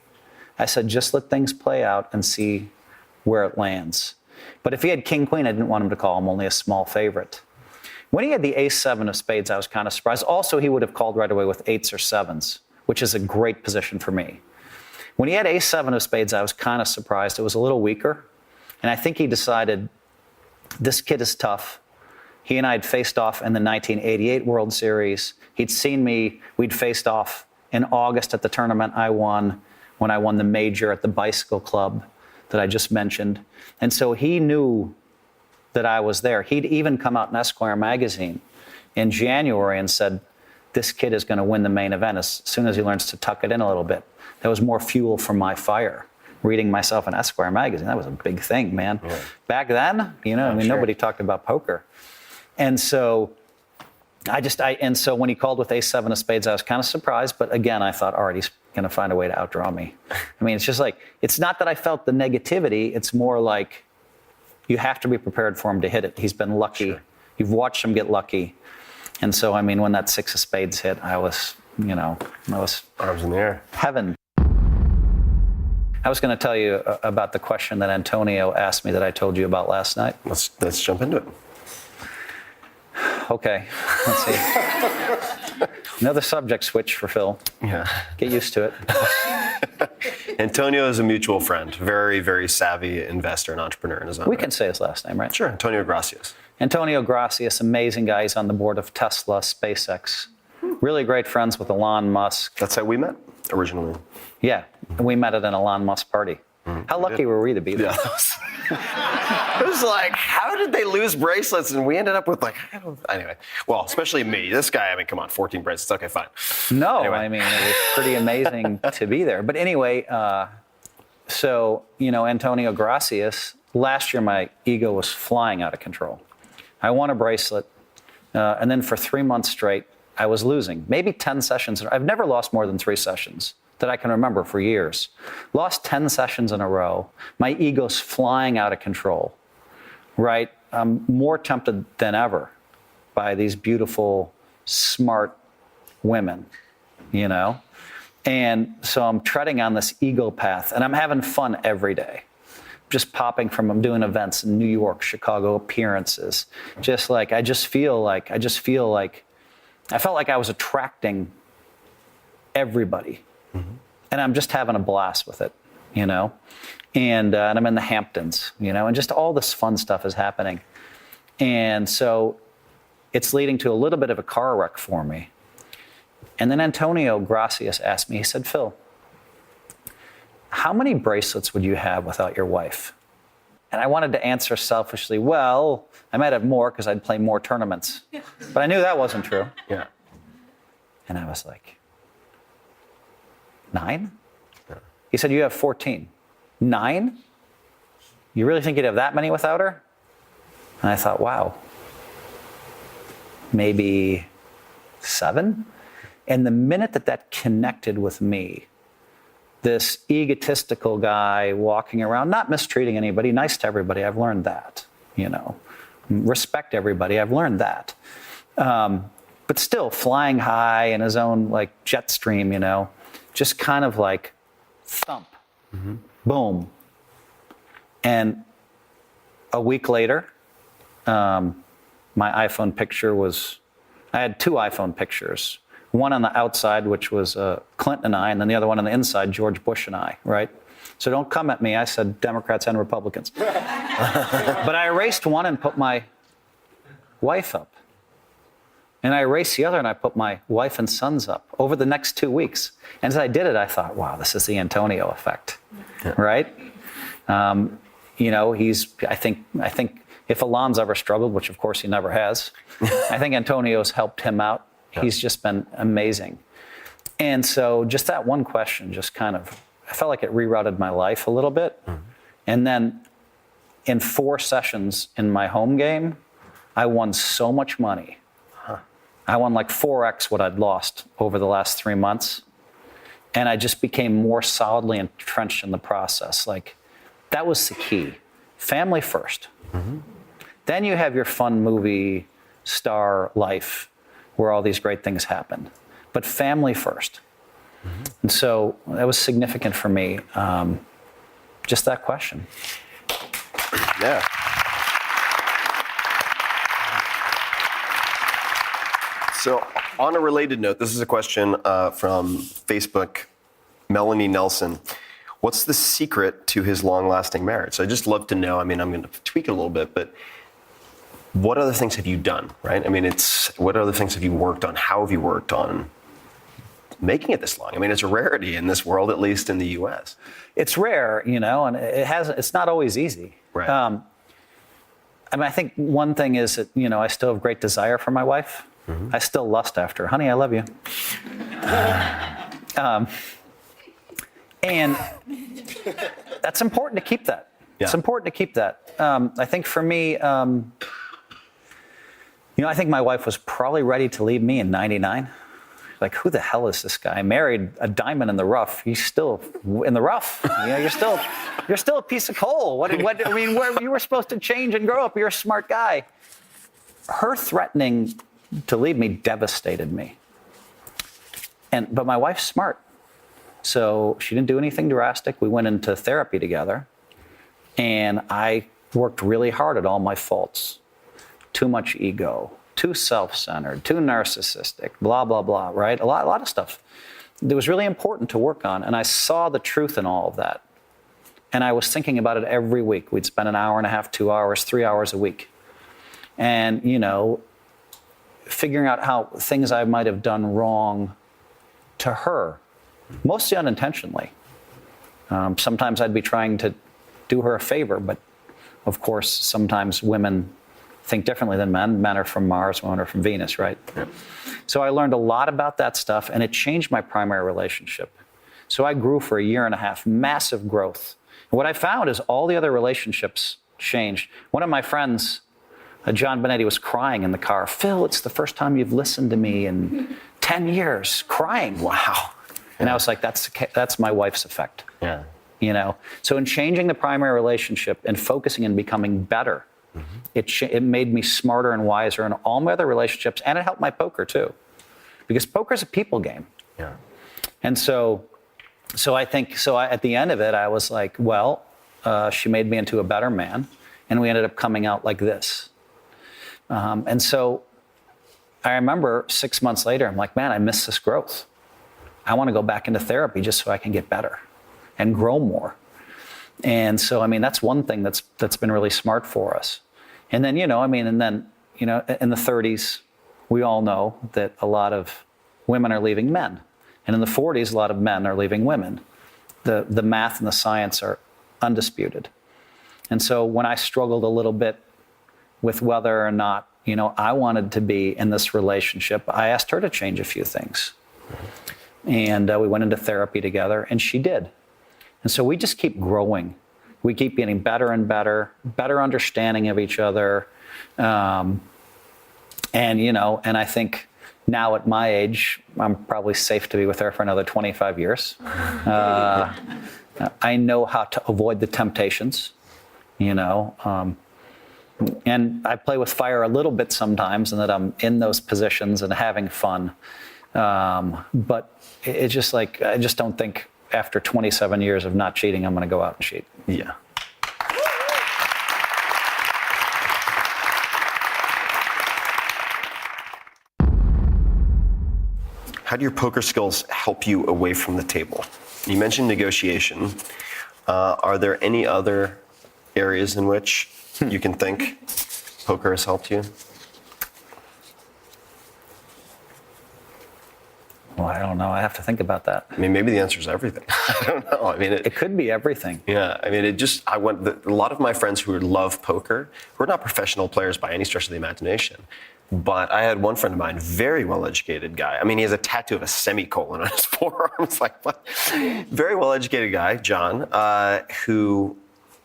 I said, just let things play out and see where it lands. But if he had king, queen, I didn't want him to call. I'm only a small favorite. When he had the ace-7 of spades, I was kind of surprised. Also, he would have called right away with 8s or 7s, which is a great position for me. When he had ace-7 of spades, I was kind of surprised. It was a little weaker. And I think he decided, this kid is tough. He and I had faced off in the 1988 World Series. He'd seen me. We'd faced off in August at the tournament I won, when I won the major at the Bicycle Club that I just mentioned. And so he knew that I was there. He'd even come out in Esquire magazine in January and said, this kid is going to win the main event as soon as he learns to tuck it in a little bit. That was more fuel for my fire. Reading myself in Esquire magazine, that was a big thing, man. Yeah. Back then, nobody talked about poker. And so so when he called with ace-7 of spades, I was kind of surprised, but again, I thought, all right, he's going to find a way to outdraw me. I mean, it's just like, it's not that I felt the negativity, it's more like, you have to be prepared for him to hit it. He's been lucky. Sure. You've watched him get lucky. And so, I mean, when that 6 of spades hit, I was arms in the air. Heaven. I was going to tell you about the question that Antonio asked me that I told you about last night. Let's jump into it. Okay, let's see. Another subject switch for Phil. Yeah. Get used to it. Antonio is a mutual friend, very, very savvy investor and entrepreneur in his own We right. can say his last name, right? Sure, Antonio Gracias. Antonio Gracias, amazing guy. He's on the board of Tesla, SpaceX. Really great friends with Elon Musk. That's how we met originally. Yeah, we met at an Elon Musk party. How lucky were we to be there? Yeah. It was like, how did they lose bracelets? And we ended up with anyway. Well, especially me. This guy, I mean, come on, 14 bracelets. Okay, fine. No, anyway. I mean, it was pretty amazing to be there. But anyway, Antonio Gracias, last year my ego was flying out of control. I won a bracelet, and then for 3 months straight, I was losing. Maybe 10 sessions. I've never lost more than 3 sessions that I can remember for years. Lost 10 sessions in a row. My ego's flying out of control, right? I'm more tempted than ever by these beautiful, smart women, And so I'm treading on this ego path, and I'm having fun every day. Just I'm doing events in New York, Chicago, appearances. I felt like I was attracting everybody. Mm-hmm. And I'm just having a blast with it, And I'm in the Hamptons, and just all this fun stuff is happening. And so it's leading to a little bit of a car wreck for me. And then Antonio Gracias asked me, he said, Phil, how many bracelets would you have without your wife? And I wanted to answer selfishly, well, I might have more because I'd play more tournaments. But I knew that wasn't true. Yeah. And I was like, 9? Yeah. He said, you have 14. 9? You really think you'd have that many without her? And I thought, wow, maybe 7? And the minute that connected with me, this egotistical guy walking around, not mistreating anybody, nice to everybody, I've learned that, respect everybody, I've learned that. But still flying high in his own jet stream, just kind of thump, mm-hmm. Boom. And a week later, my iPhone picture I had 2 iPhone pictures. One on the outside, which was Clinton and I, and then the other one on the inside, George Bush and I, right? So don't come at me. I said Democrats and Republicans. But I erased one and put my wife up. And I erased the other and I put my wife and sons up over the next 2 weeks. And as I did it, I thought, wow, this is the Antonio effect, right? I think if Alon's ever struggled, which of course he never has, I think Antonio's helped him out. Yeah. He's just been amazing. And so just that one question I felt like it rerouted my life a little bit. Mm-hmm. And then in 4 sessions in my home game, I won so much money. Huh. I won like 4x what I'd lost over the last 3 months. And I just became more solidly entrenched in the process. Like, that was the key. Family first. Then you have your fun movie star life where all these great things happen. But family first. And so that was significant for me. Just that question. Yeah. So on a related note, this is a question from Facebook, Melanie Nelson. What's the secret to his long-lasting marriage? So I'd just love to know, I mean, I'm going to tweak it a little bit, but what other things have you done, right? I mean, what other things have you worked on? How have you worked on making it this long? I mean, it's a rarity in this world, at least in the U.S. It's rare, you know, and it's not always easy. Right. I mean, I think one thing is that, you know, I still have great desire for my wife. I still lust after her. Honey, I love you. And that's important to keep that. Yeah. It's important to keep that. I think for me, you know, I think my wife was probably ready to leave me in '99. Like, who the hell is this guy? I married a diamond in the rough. He's still in the rough. You know, you're still a piece of coal. What I mean, you were supposed to change and grow up. You're a smart guy. Her threatening to leave me devastated me. But my wife's smart. So she didn't do anything drastic. We went into therapy together. And I worked really hard at all my faults. Too much ego, too self-centered, too narcissistic, blah, blah, blah, right? A lot of stuff that was really important to work on. And I saw the truth in all of that. And I was thinking about it every week. We'd spend an hour and a half, 2 hours, 3 hours a week. And, you know, figuring out how things I might have done wrong to her, mostly unintentionally. Sometimes I'd be trying to do her a favor, but of course, sometimes women think differently than men. Men are from Mars, women are from Venus, right? Yeah. So I learned a lot about that stuff, and it changed my primary relationship. So I grew for a year and a half, massive growth. And what I found is all the other relationships changed. One of my friends, John Benetti, was crying in the car. Phil, it's the first time you've listened to me in 10 years, crying. Wow. And I was like, that's my wife's effect. Yeah. You know, so in changing the primary relationship and focusing and becoming better, it made me smarter and wiser in all my other relationships, and it helped my poker too, because poker is a people game. Yeah. And so I think at the end of it, I was like, well, she made me into a better man, and we ended up coming out like this. And so I remember 6 months later, I'm like, man, I miss this growth. I want to go back into therapy just so I can get better and grow more. And so, I mean, that's one thing that's been really smart for us. And then, in the 30s, we all know that a lot of women are leaving men. And in the 40s, a lot of men are leaving women. The math and the science are undisputed. And so when I struggled a little bit with whether or not, I wanted to be in this relationship, I asked her to change a few things. And we went into therapy together, and she did. And so we just keep growing. We keep getting better and better understanding of each other. And I think now at my age, I'm probably safe to be with her for another 25 years. I know how to avoid the temptations, and I play with fire a little bit sometimes, and that I'm in those positions and having fun. But it's just like, I just don't think after 27 years of not cheating, I'm going to go out and cheat. Yeah. How do your poker skills help you away from the table? You mentioned negotiation. Are there any other areas in which you can think poker has helped you? Well, I don't know. I have to think about that. I mean, maybe the answer is everything. I don't know. I mean, it could be everything. Yeah. I mean, a lot of my friends who love poker, who are not professional players by any stretch of the imagination, but I had one friend of mine, very well-educated guy. I mean, he has a tattoo of a semicolon on his forearm. It's like, what? Very well-educated guy, John, who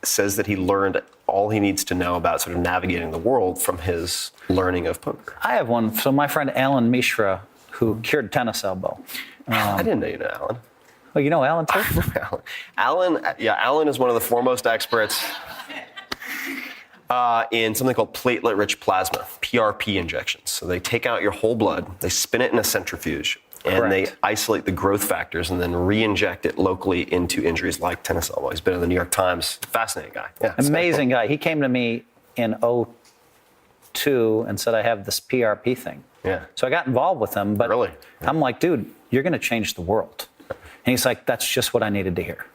says that he learned all he needs to know about sort of navigating the world from his learning of poker. I have one. So my friend Alan Mishra, who cured tennis elbow. I didn't know you knew Alan. Oh, you know Alan too? Alan is one of the foremost experts in something called platelet-rich plasma, PRP injections. So they take out your whole blood, they spin it in a centrifuge, and they isolate the growth factors and then re-inject it locally into injuries like tennis elbow. He's been in the New York Times. Fascinating guy. Yeah, amazing guy. He came to me in 2002 and said, I have this PRP thing. Yeah. So I got involved with him, but Really? Yeah. I'm like, dude, you're going to change the world. And he's like, that's just what I needed to hear.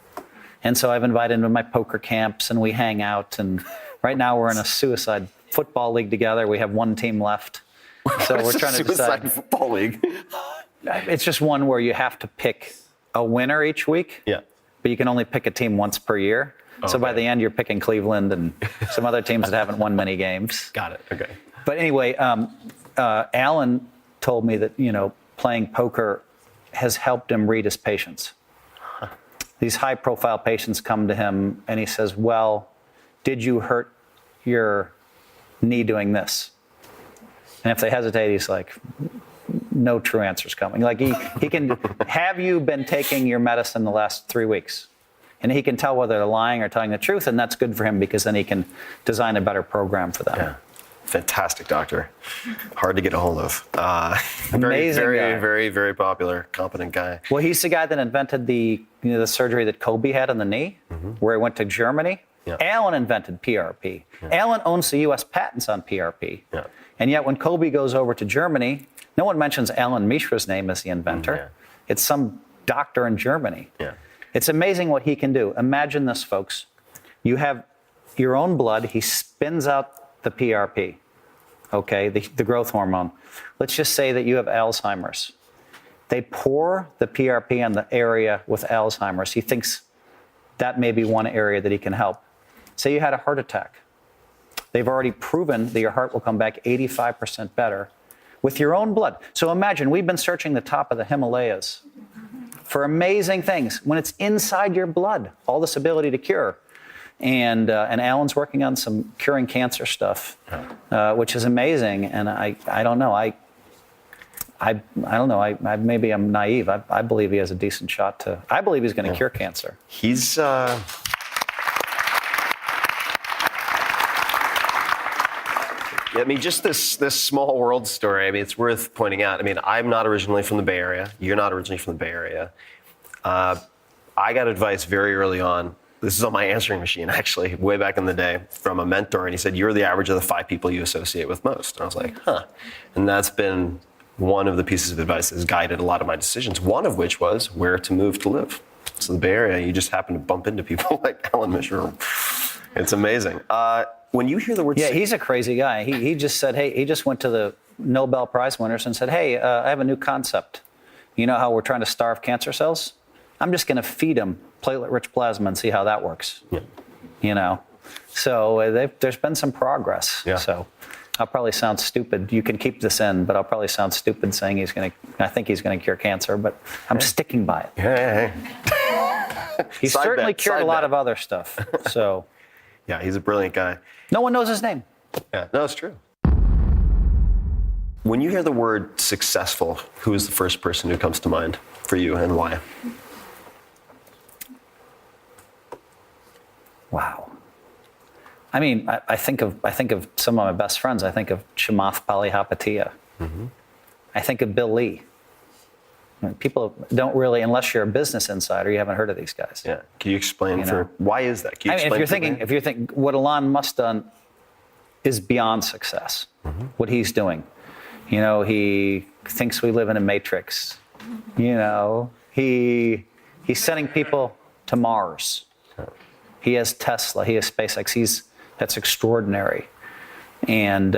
And so I've invited him to my poker camps, and we hang out. And right now we're in a suicide football league together. We have one team left. So we're trying to decide. Suicide football league. It's just one where you have to pick a winner each week. Yeah. But you can only pick a team once per year. So by the end, you're picking Cleveland and some other teams that haven't won many games. Got it. Okay. But anyway, Alan told me that, playing poker has helped him read his patients. These high-profile patients come to him, and he says, well, did you hurt your knee doing this? And if they hesitate, he's like, no true answer's coming. Like he can, have you been taking your medicine the last 3 weeks? And he can tell whether they're lying or telling the truth, and that's good for him because then he can design a better program for them. Yeah. Fantastic doctor. Hard to get a hold of. Amazing very, guy. very, very popular, competent guy. Well, he's the guy that invented the surgery that Kobe had on the knee, where he went to Germany. Yeah. Alan invented PRP. Yeah. Alan owns the U.S. patents on PRP. Yeah. And yet when Kobe goes over to Germany, no one mentions Alan Mishra's name as the inventor. Yeah. It's some doctor in Germany. Yeah. It's amazing what he can do. Imagine this, folks. You have your own blood. He spins out the PRP, okay, the growth hormone. Let's just say that you have Alzheimer's. They pour the PRP on the area with Alzheimer's. He thinks that may be one area that he can help. Say you had a heart attack. They've already proven that your heart will come back 85% better with your own blood. So imagine, we've been searching the top of the Himalayas for amazing things when it's inside your blood, all this ability to cure. And Alan's working on some curing cancer stuff, which is amazing. And I don't know. I don't know. Maybe I'm naive. I believe he has a decent shot to. I believe he's going to cure cancer. He's. I mean, just this small world story. I mean, it's worth pointing out. I mean, I'm not originally from the Bay Area. You're not originally from the Bay Area. I got advice very early on. This is on my answering machine, actually, way back in the day, from a mentor. And he said, you're the average of the 5 people you associate with most. And I was like, huh. And that's been one of the pieces of advice that has guided a lot of my decisions, one of which was where to move to live. So the Bay Area, you just happen to bump into people like Alan Mishra. It's amazing. When you hear the word... Yeah, he's a crazy guy. He just said, hey, he just went to the Nobel Prize winners and said, hey, I have a new concept. You know how we're trying to starve cancer cells? I'm just going to feed them platelet-rich plasma and see how that works. Yeah. So there's been some progress. Yeah. So I'll probably sound stupid. You can keep this in, but I'll probably sound stupid saying I think he's going to cure cancer, but I'm sticking by it. Yeah. He's certainly cured a lot of other stuff. So. Yeah, he's a brilliant guy. No one knows his name. Yeah, no, it's true. When you hear the word successful, who is the first person who comes to mind for you and why? Wow. I mean, I think of some of my best friends. I think of Hellmuth Palihapitiya. Mm-hmm. I think of Bill Lee. I mean, people don't really, unless you're a business insider, you haven't heard of these guys. Yeah. Can you explain why is that? Can you explain if you're thinking what Elon Musk done is beyond success. Mm-hmm. What he's doing, he thinks we live in a matrix. He's sending people to Mars. He has Tesla. He has SpaceX. That's extraordinary. And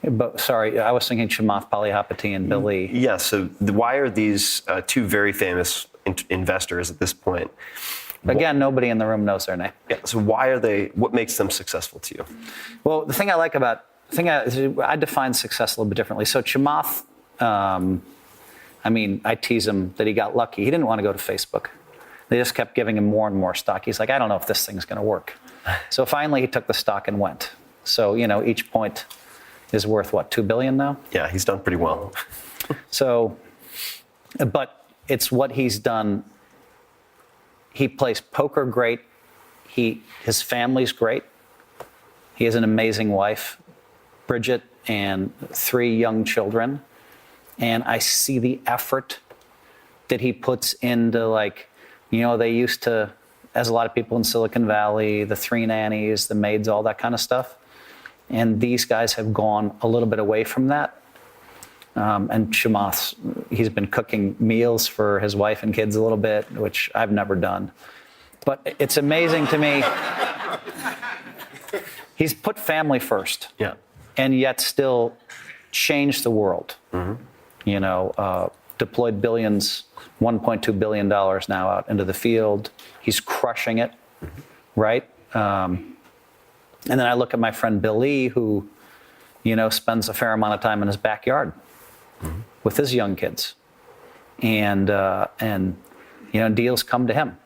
but sorry, I was thinking Hellmuth Palihapitiya and Bill Lee. Yeah. So why are these two very famous investors at this point? Again, nobody in the room knows their name. Yeah. So why are they? What makes them successful to you? Well, the thing I like about I define success a little bit differently. So Hellmuth, I tease him that he got lucky. He didn't want to go to Facebook. They just kept giving him more and more stock. He's like, I don't know if this thing's going to work. So finally, he took the stock and went. So, you know, each point is worth, what, $2 billion now? Yeah, he's done pretty well. So, but it's what he's done. He plays poker great. His family's great. He has an amazing wife, Bridget, and 3 young children. And I see the effort that he puts into, like, you know, they used to, as a lot of people in Silicon Valley, the 3 nannies, the maids, all that kind of stuff. And these guys have gone a little bit away from that. And Hellmuth, he's been cooking meals for his wife and kids a little bit, which I've never done. But it's amazing to me. He's put family first. Yeah. And yet still changed the world. Mm-hmm. You know, deployed billions, $1.2 billion now out into the field. He's crushing it, right? And then I look at my friend Bill Lee, who, you know, spends a fair amount of time in his backyard with his young kids. And you know, deals come to him.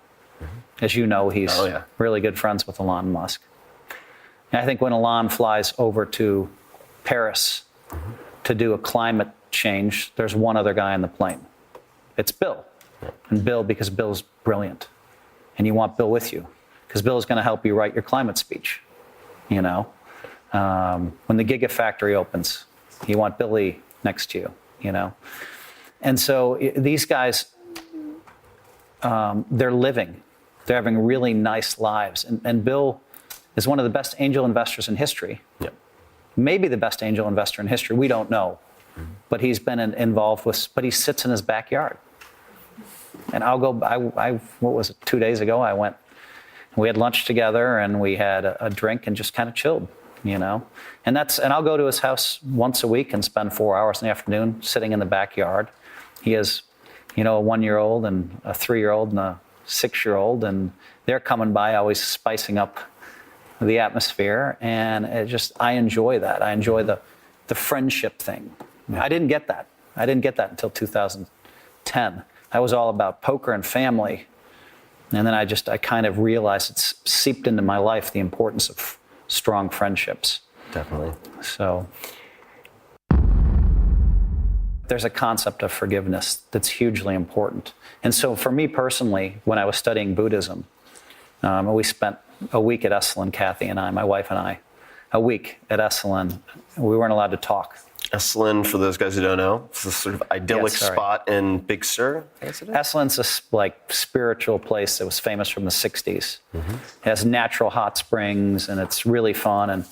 As you know, he's really good friends with Elon Musk. And I think when Elon flies over to Paris to do a climate change, there's one other guy on the plane. It's Bill. And Bill, because Bill's brilliant. And you want Bill with you, because Bill is going to help you write your climate speech. You know, when the Gigafactory opens, you want Billy next to you, you know. And so these guys, they're living. They're having really nice lives. And Bill is one of the best angel investors in history. Yeah. Maybe the best angel investor in history. We don't know. But he's been involved with, but he sits in his backyard. And I'll go, what was it, 2 days ago, I went, we had lunch together and we had a drink and just kind of chilled, you know. And I'll go to his house once a week and spend 4 hours in the afternoon sitting in the backyard. He has, you know, a 1-year-old and a 3-year-old and a 6-year-old, and they're coming by, always spicing up the atmosphere. And I enjoy that. I enjoy the friendship thing. I didn't get that. I didn't get that until 2010. I was all about poker and family. And then I kind of realized it's seeped into my life, the importance of strong friendships. Definitely. So there's a concept of forgiveness that's hugely important. And so for me personally, when I was studying Buddhism, we spent a week at Esalen, Kathy and I, my wife and I, a week at Esalen. We weren't allowed to talk. Esalen, for those guys who don't know, it's a sort of idyllic spot in Big Sur. Esalen's a spiritual place that was famous from the 60s. Mm-hmm. It has natural hot springs, and it's really fun. And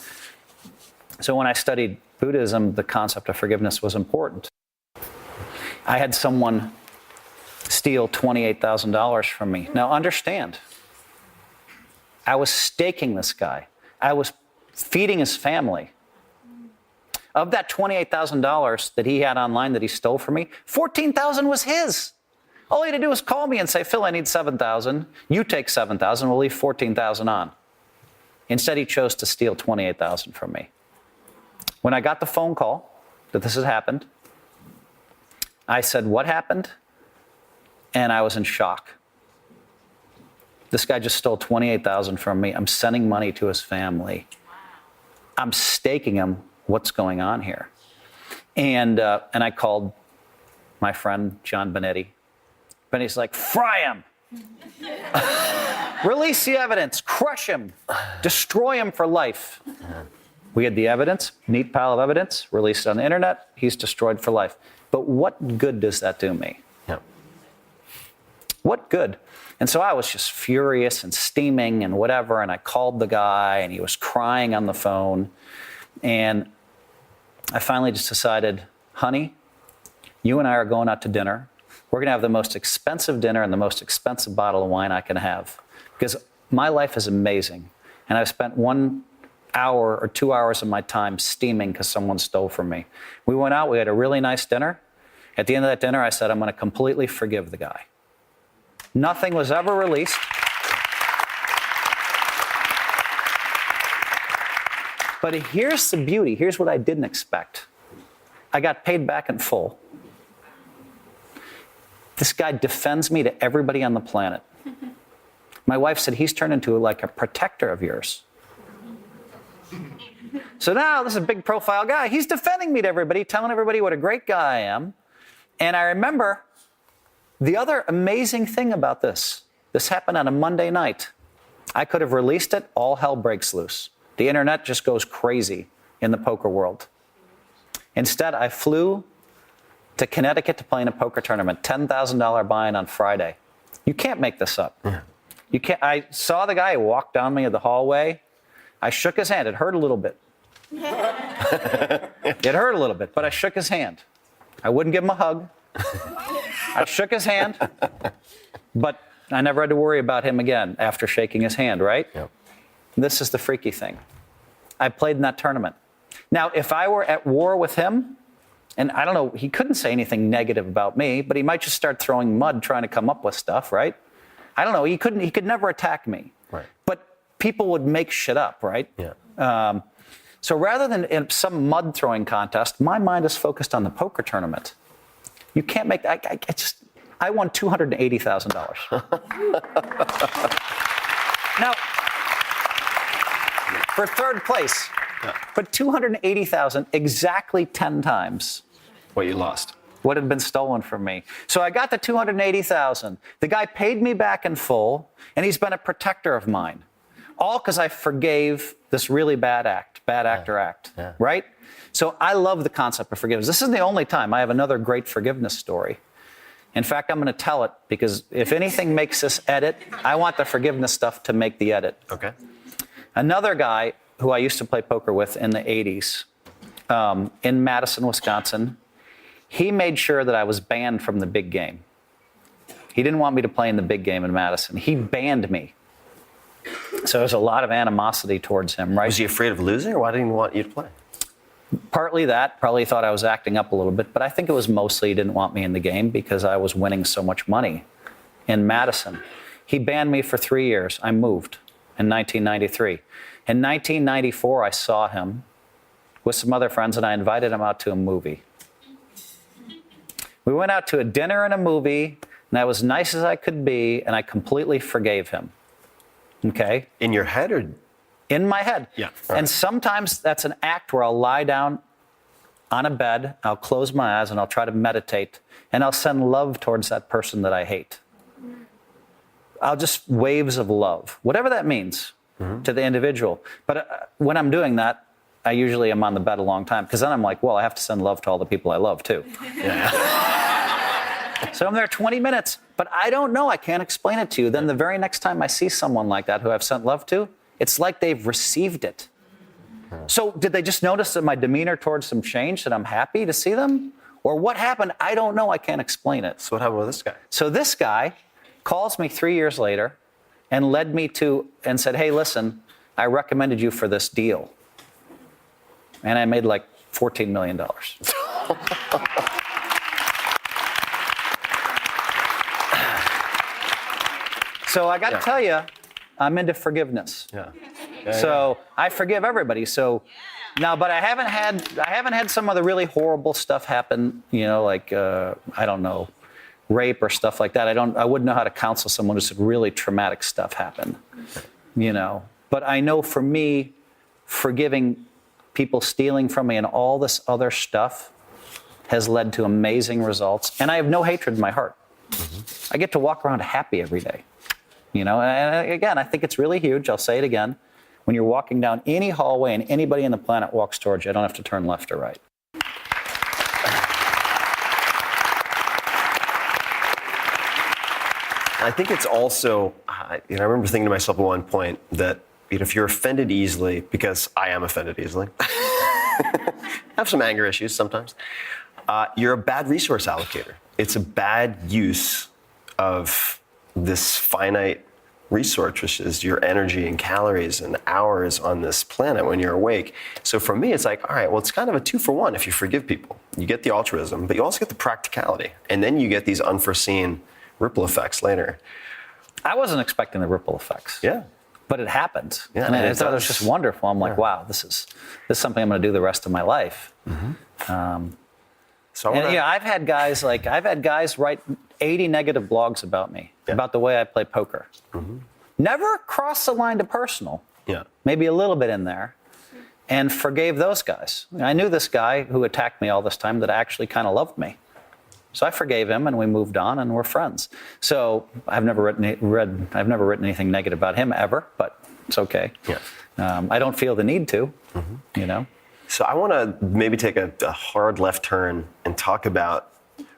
so when I studied Buddhism, the concept of forgiveness was important. I had someone steal $28,000 from me. Now understand, I was staking this guy. I was feeding his family. Of that $28,000 that he had online that he stole from me, $14,000 was his. All he had to do was call me and say, Phil, I need $7,000. You take $7,000. We'll leave $14,000 on. Instead, he chose to steal $28,000 from me. When I got the phone call that this had happened, I said, what happened? And I was in shock. This guy just stole $28,000 from me. I'm sending money to his family. I'm staking him. What's going on here? And I called my friend, John Benetti. Benetti's like, fry him. Release the evidence. Crush him. Destroy him for life. We had the evidence, neat pile of evidence, released it on the internet. He's destroyed for life. But what good does that do me? Yeah. What good? And so I was just furious and steaming and whatever. And I called the guy and he was crying on the phone. And I finally just decided, honey, you and I are going out to dinner. We're going to have the most expensive dinner and the most expensive bottle of wine I can have. Because my life is amazing. And I've spent 1 hour or 2 hours of my time steaming because someone stole from me. We went out, we had a really nice dinner. At the end of that dinner, I said, I'm going to completely forgive the guy. Nothing was ever released. But here's the beauty. Here's what I didn't expect. I got paid back in full. This guy defends me to everybody on the planet. My wife said, he's turned into like a protector of yours. So now this is a big profile guy. He's defending me to everybody, telling everybody what a great guy I am. And I remember the other amazing thing about this happened on a Monday night. I could have released it, all hell breaks loose. The internet just goes crazy in the poker world. Instead, I flew to Connecticut to play in a poker tournament, $10,000 buy-in on Friday. You can't make this up. You can't. I saw the guy walk down me in the hallway. I shook his hand. It hurt a little bit. It hurt a little bit, but I shook his hand. I wouldn't give him a hug. I shook his hand, but I never had to worry about him again after shaking his hand, right? Yep. This is the freaky thing. I played in that tournament. Now, if I were at war with him, and I don't know, he couldn't say anything negative about me, but he might just start throwing mud trying to come up with stuff, right? I don't know, he could never attack me. Right. But people would make shit up, right? Yeah. So rather than in some mud throwing contest, my mind is focused on the poker tournament. You can't make, I won $280,000. Now, for third place, but $280,000 exactly 10 times What you lost. what had been stolen from me. So I got the $280,000. The guy paid me back in full, and he's been a protector of mine. All because I forgave this really bad actor act, right? So I love the concept of forgiveness. This isn't the only time. I have another great forgiveness story. In fact, I'm going to tell it because if anything makes this edit, I want the forgiveness stuff to make the edit. Okay. Another guy who I used to play poker with in the 80s in Madison, Wisconsin, he made sure that I was banned from the big game. He didn't want me to play in the big game in Madison. He banned me. So there's a lot of animosity towards him, right? Was he afraid of losing, or why didn't he want you to play? Partly that, probably thought I was acting up a little bit, but I think it was mostly he didn't want me in the game because I was winning so much money in Madison. He banned me for 3 years. I moved in 1993. In 1994, I saw him with some other friends, and I invited him out to a movie. We went out to a dinner and a movie, and I was nice as I could be, and I completely forgave him. Okay? In your head, or? In my head. Yeah. And sometimes that's an act where I'll lie down on a bed, I'll close my eyes, and I'll try to meditate, and I'll send love towards that person that I hate. I'll just waves of love, whatever that means to the individual. But when I'm doing that, I usually am on the bed a long time, because then I'm like, well, I have to send love to all the people I love, too. So I'm there 20 minutes, but I don't know. I can't explain it to you. Then the very next time I see someone like that who I've sent love to, it's like they've received it. So did they just notice that my demeanor towards them changed, that I'm happy to see them? Or what happened? I don't know. I can't explain it. So what happened with this guy? So this guy calls me 3 years later and led me to, and said, hey, listen, I recommended you for this deal. And I made like $14 million. So I got to tell you, I'm into forgiveness. So I forgive everybody. So now, but I haven't had some of the really horrible stuff happen. You know, like I don't know, rape or stuff like that. I wouldn't know how to counsel someone who's really traumatic stuff happen. You know, but I know for me, forgiving people stealing from me and all this other stuff has led to amazing results. And I have no hatred in my heart. I get to walk around happy every day. You know, and again, I think it's really huge. I'll say it again. When you're walking down any hallway and anybody on the planet walks towards you, I don't have to turn left or right. I think it's also, I remember thinking to myself at one point that if you're offended easily, because I am offended easily, I have some anger issues sometimes, you're a bad resource allocator. It's a bad use of this finite resource, which is your energy and calories and hours on this planet when you're awake. So for me, it's like, all right, well, it's kind of a 2-for-1 if you forgive people. You get the altruism, but you also get the practicality. And then you get these unforeseen ripple effects later. I wasn't expecting the ripple effects. Yeah. But it happened. Yeah, and I it thought it was does. just wonderful. I'm like, wow, this is something I'm going to do the rest of my life. So And yeah, I've had guys write 80 negative blogs about me, about the way I play poker. Never crossed the line to personal. Yeah. Maybe a little bit in there. And forgave those guys. I knew this guy who attacked me all this time that actually kind of loved me. So I forgave him, and we moved on, and we're friends. So I've never written anything negative about him ever, but it's okay. Yeah. I don't feel the need to, you know. So I want to maybe take a hard left turn and talk about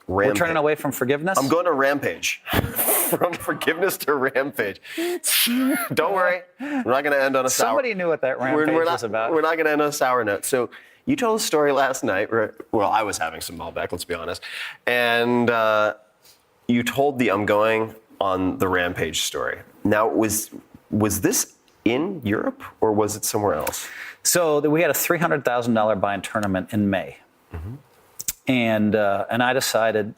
Rampage. We're turning away from forgiveness? I'm going to Rampage. From forgiveness to Rampage. Don't worry. We're not going to end on a sour. Somebody knew what that Rampage was about. We're not going to end on a sour note. So you told a story last night. Well, I was having some Malbec, let's be honest. And you told the I'm going on the Rampage story. Now, was this in Europe or was it somewhere else? So we had a $300,000 buy-in tournament in May. And I decided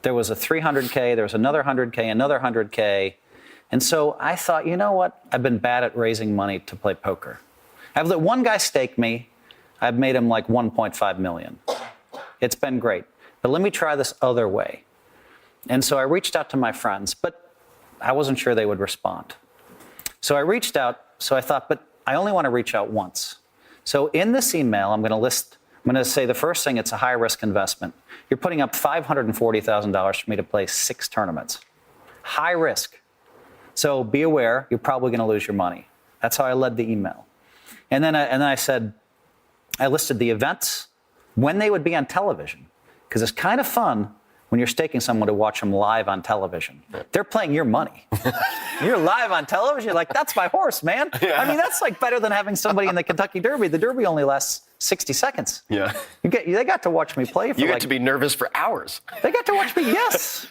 there was a 300K, there was another 100K, another 100K. And so I thought, you know what? I've been bad at raising money to play poker. I've let one guy stake me. I've made him like 1.5 million. It's been great. But let me try this other way. And so I reached out to my friends, but I wasn't sure they would respond. So I reached out, so I thought, but I only want to reach out once. So in this email, I'm going to say the first thing, it's a high-risk investment. You're putting up $540,000 for me to play 6 tournaments. High risk. So be aware, you're probably going to lose your money. That's how I led the email. And then I said, I listed the events, when they would be on television, because it's kind of fun when you're staking someone to watch them live on television. They're playing your money. You're live on television, you're like, that's my horse, man. I mean, that's like better than having somebody in the Kentucky Derby. The Derby only lasts 60 seconds. Yeah. They got to watch me play for You get to be nervous for hours. They got to watch me, yes.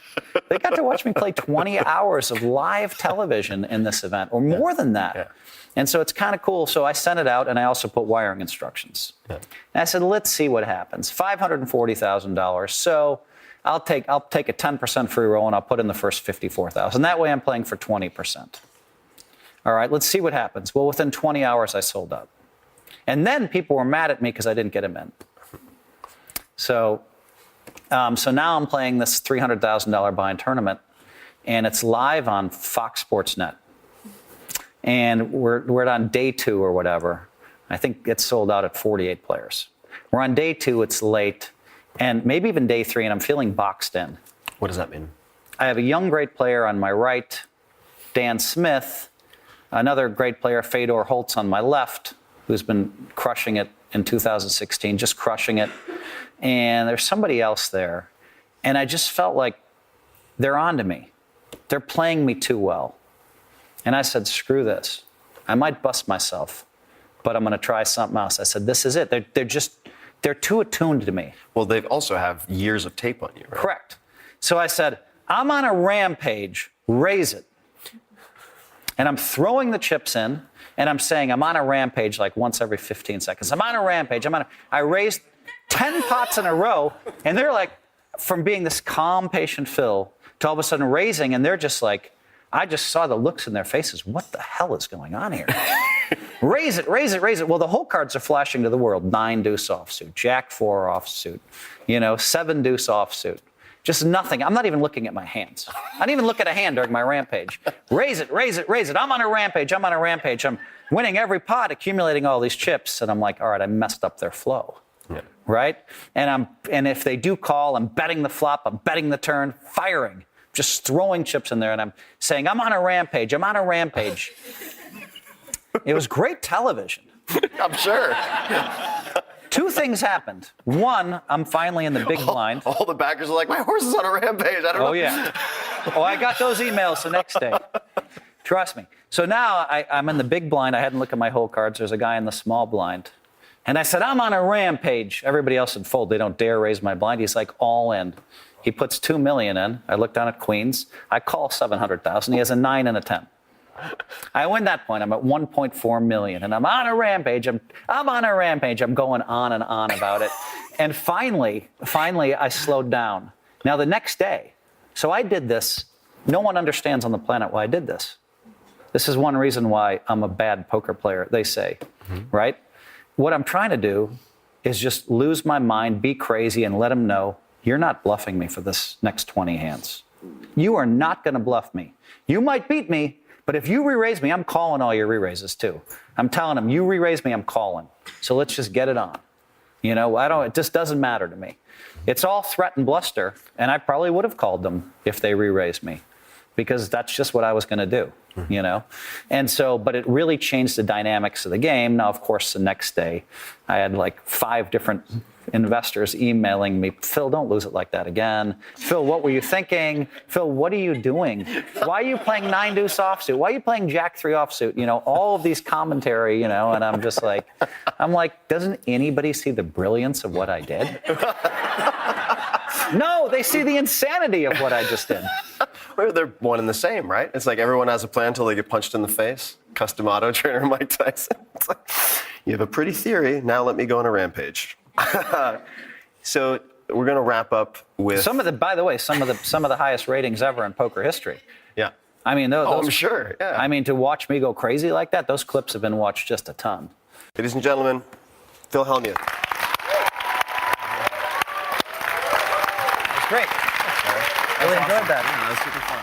They got to watch me play 20 hours of live television in this event, or more than that. Yeah. And so it's kind of cool. So I sent it out, and I also put wiring instructions. Yeah. And I said, let's see what happens. $540,000. So I'll take a 10% free roll, and I'll put in the first $54,000. That way I'm playing for 20%. All right, let's see what happens. Well, within 20 hours, I sold out. And then people were mad at me because I didn't get them in. So now I'm playing this $300,000 buy-in tournament, and it's live on Fox Sports Net. And we're on day 2 or whatever. I think it's sold out at 48 players. We're on day 2, it's late, and maybe even day 3, and I'm feeling boxed in. What does that mean? I have a young, great player on my right, Dan Smith, another great player, Fedor Holtz, on my left, who's been crushing it in 2016, just crushing it. And there's somebody else there. And I just felt like they're on to me. They're playing me too well. And I said, screw this. I might bust myself, but I'm going to try something else. I said, this is it. They're too attuned to me. Well, they also have years of tape on you, right? Correct. So I said, I'm on a rampage, raise it. And I'm throwing the chips in, and I'm saying I'm on a rampage like once every 15 seconds. I'm on a rampage. I raised 10 pots in a row, and they're like, from being this calm, patient Phil to all of a sudden raising, and they're just like, I just saw the looks in their faces. What the hell is going on here? Raise it, raise it, raise it. Well, the whole cards are flashing to the world. 9 deuce offsuit, Jack 4 offsuit, 7 deuce offsuit. Just nothing. I'm not even looking at my hands. I didn't even look at a hand during my rampage. Raise it, raise it, raise it. I'm on a rampage. I'm on a rampage. I'm winning every pot, accumulating all these chips. And I'm like, all right, I messed up their flow. Yeah. Right? And if they do call, I'm betting the flop, I'm betting the turn, firing, just throwing chips in there. And I'm saying, I'm on a rampage. I'm on a rampage. It was great television. I'm sure. 2 things happened. One, I'm finally in the big blind. All the backers are like, my horse is on a rampage. I don't know. Oh, yeah. Oh, I got those emails the next day. Trust me. So now I'm in the big blind. I hadn't looked at my whole cards. There's a guy in the small blind. And I said, I'm on a rampage. Everybody else had fold. They don't dare raise my blind. He's like all in. He puts $2 million in. I look down at queens. I call 700,000. He has a 9 and a 10. I win that point. I'm at 1.4 million, and I'm on a rampage. I'm on a rampage. I'm going on and on about it. And finally, I slowed down. Now, the next day, so I did this. No one understands on the planet why I did this. This is one reason why I'm a bad poker player, they say, right? What I'm trying to do is just lose my mind, be crazy, and let them know you're not bluffing me for this next 20 hands. You are not going to bluff me. You might beat me, But if you re-raise me, I'm calling all your re-raises too. I'm telling them, you re-raise me, I'm calling. So let's just get it on. It just doesn't matter to me. It's all threat and bluster, and I probably would have called them if they re-raised me, because that's just what I was going to do, And so, but it really changed the dynamics of the game. Now, of course, the next day, I had like 5 different investors emailing me, Phil, don't lose it like that again. Phil, what were you thinking? Phil, what are you doing? Why are you playing 9-deuce offsuit? Why are you playing Jack-3 offsuit? All of these commentary, and I'm just like, doesn't anybody see the brilliance of what I did? No, they see the insanity of what I just did. Well, they're one and the same, right? It's like everyone has a plan until they get punched in the face. Custom auto trainer Mike Tyson. It's like, you have a pretty theory. Now let me go on a rampage. So we're going to wrap up with by the way, some of the highest ratings ever in poker history. Yeah. I mean, those, I'm sure. Yeah. I mean, to watch me go crazy like that, those clips have been watched just a ton. Ladies and gentlemen, Phil Hellmuth. Great. I really enjoyed that. Yeah, that was super fun.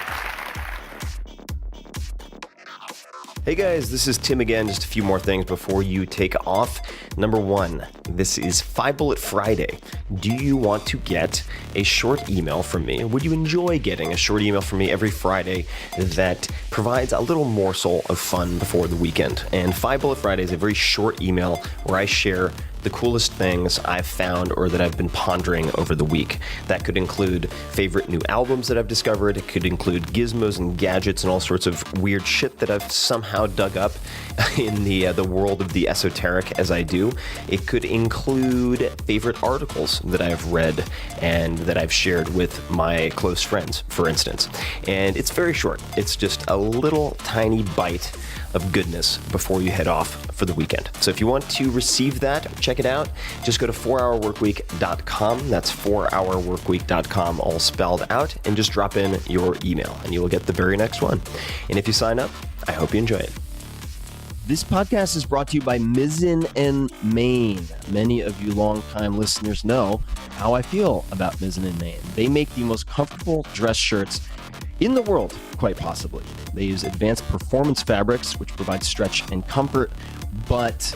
Hey guys, this is Tim again. Just a few more things before you take off. Number 1, this is 5 Bullet Friday. Do you want to get a short email from me? Would you enjoy getting a short email from me every Friday that provides a little morsel of fun before the weekend? And 5 Bullet Friday is a very short email where I share the coolest things I've found or that I've been pondering over the week. That could include favorite new albums that I've discovered. It could include gizmos and gadgets and all sorts of weird shit that I've somehow dug up in the world of the esoteric as I do. It could include favorite articles that I've read and that I've shared with my close friends, for instance. And it's very short. It's just a little tiny bite of goodness before you head off for the weekend. So if you want to receive that, check it out. Just go to 4hourworkweek.com. That's 4hourworkweek.com, all spelled out, and just drop in your email and you will get the very next one. And if you sign up, I hope you enjoy it. This podcast is brought to you by Mizzen & Main. Many of you longtime listeners know how I feel about Mizzen & Main. They make the most comfortable dress shirts in the world, quite possibly. They use advanced performance fabrics, which provide stretch and comfort, but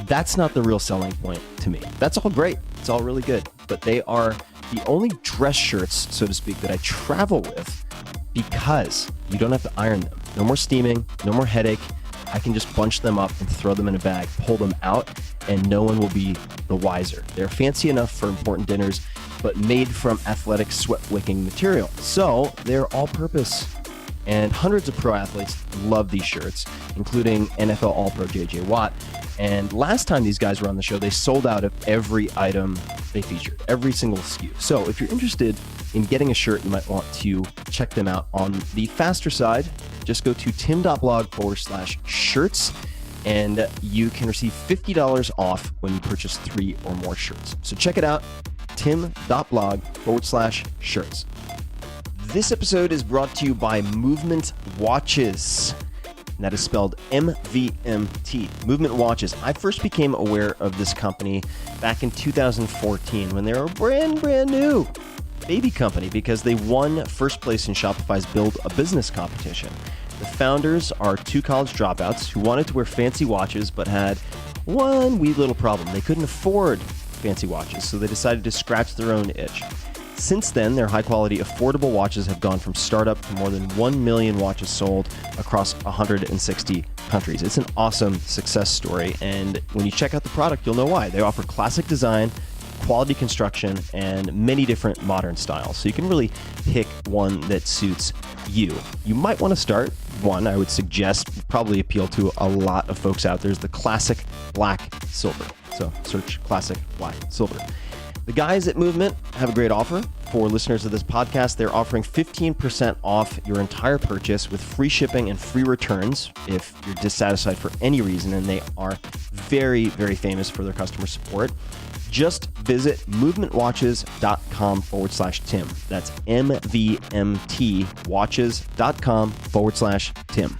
that's not the real selling point to me. That's all great. It's all really good. But they are the only dress shirts, so to speak, that I travel with because you don't have to iron them. No more steaming, no more headache. I can just bunch them up and throw them in a bag, pull them out, and no one will be the wiser. They're fancy enough for important dinners, but made from athletic sweat-wicking material. So they're all-purpose. And hundreds of pro athletes love these shirts, including NFL All-Pro J.J. Watt. And last time these guys were on the show, they sold out of every item they featured, every single SKU. So if you're interested in getting a shirt, you might want to check them out on the faster side. Just go to tim.blog/shirts and you can receive $50 off when you purchase 3 or more shirts. So check it out, tim.blog/shirts. This episode is brought to you by Movement Watches. And that is spelled MVMT. Movement Watches. I first became aware of this company back in 2014 when they were brand new baby company because they won first place in Shopify's Build a Business competition. The founders are 2 college dropouts who wanted to wear fancy watches but had one wee little problem. They couldn't afford fancy watches, so they decided to scratch their own itch. Since then, their high-quality, affordable watches have gone from startup to more than 1 million watches sold across 160 countries. It's an awesome success story, and when you check out the product, you'll know why. They offer classic design, quality construction, and many different modern styles. So you can really pick one that suits you. You might want to start one I would suggest probably appeal to a lot of folks out there is the classic black silver. So search classic black silver. The guys at Movement have a great offer for listeners of this podcast. They're offering 15% off your entire purchase with free shipping and free returns if you're dissatisfied for any reason, and they are very, very famous for their customer support. Just visit movementwatches.com/Tim. That's MVMTwatches.com/Tim.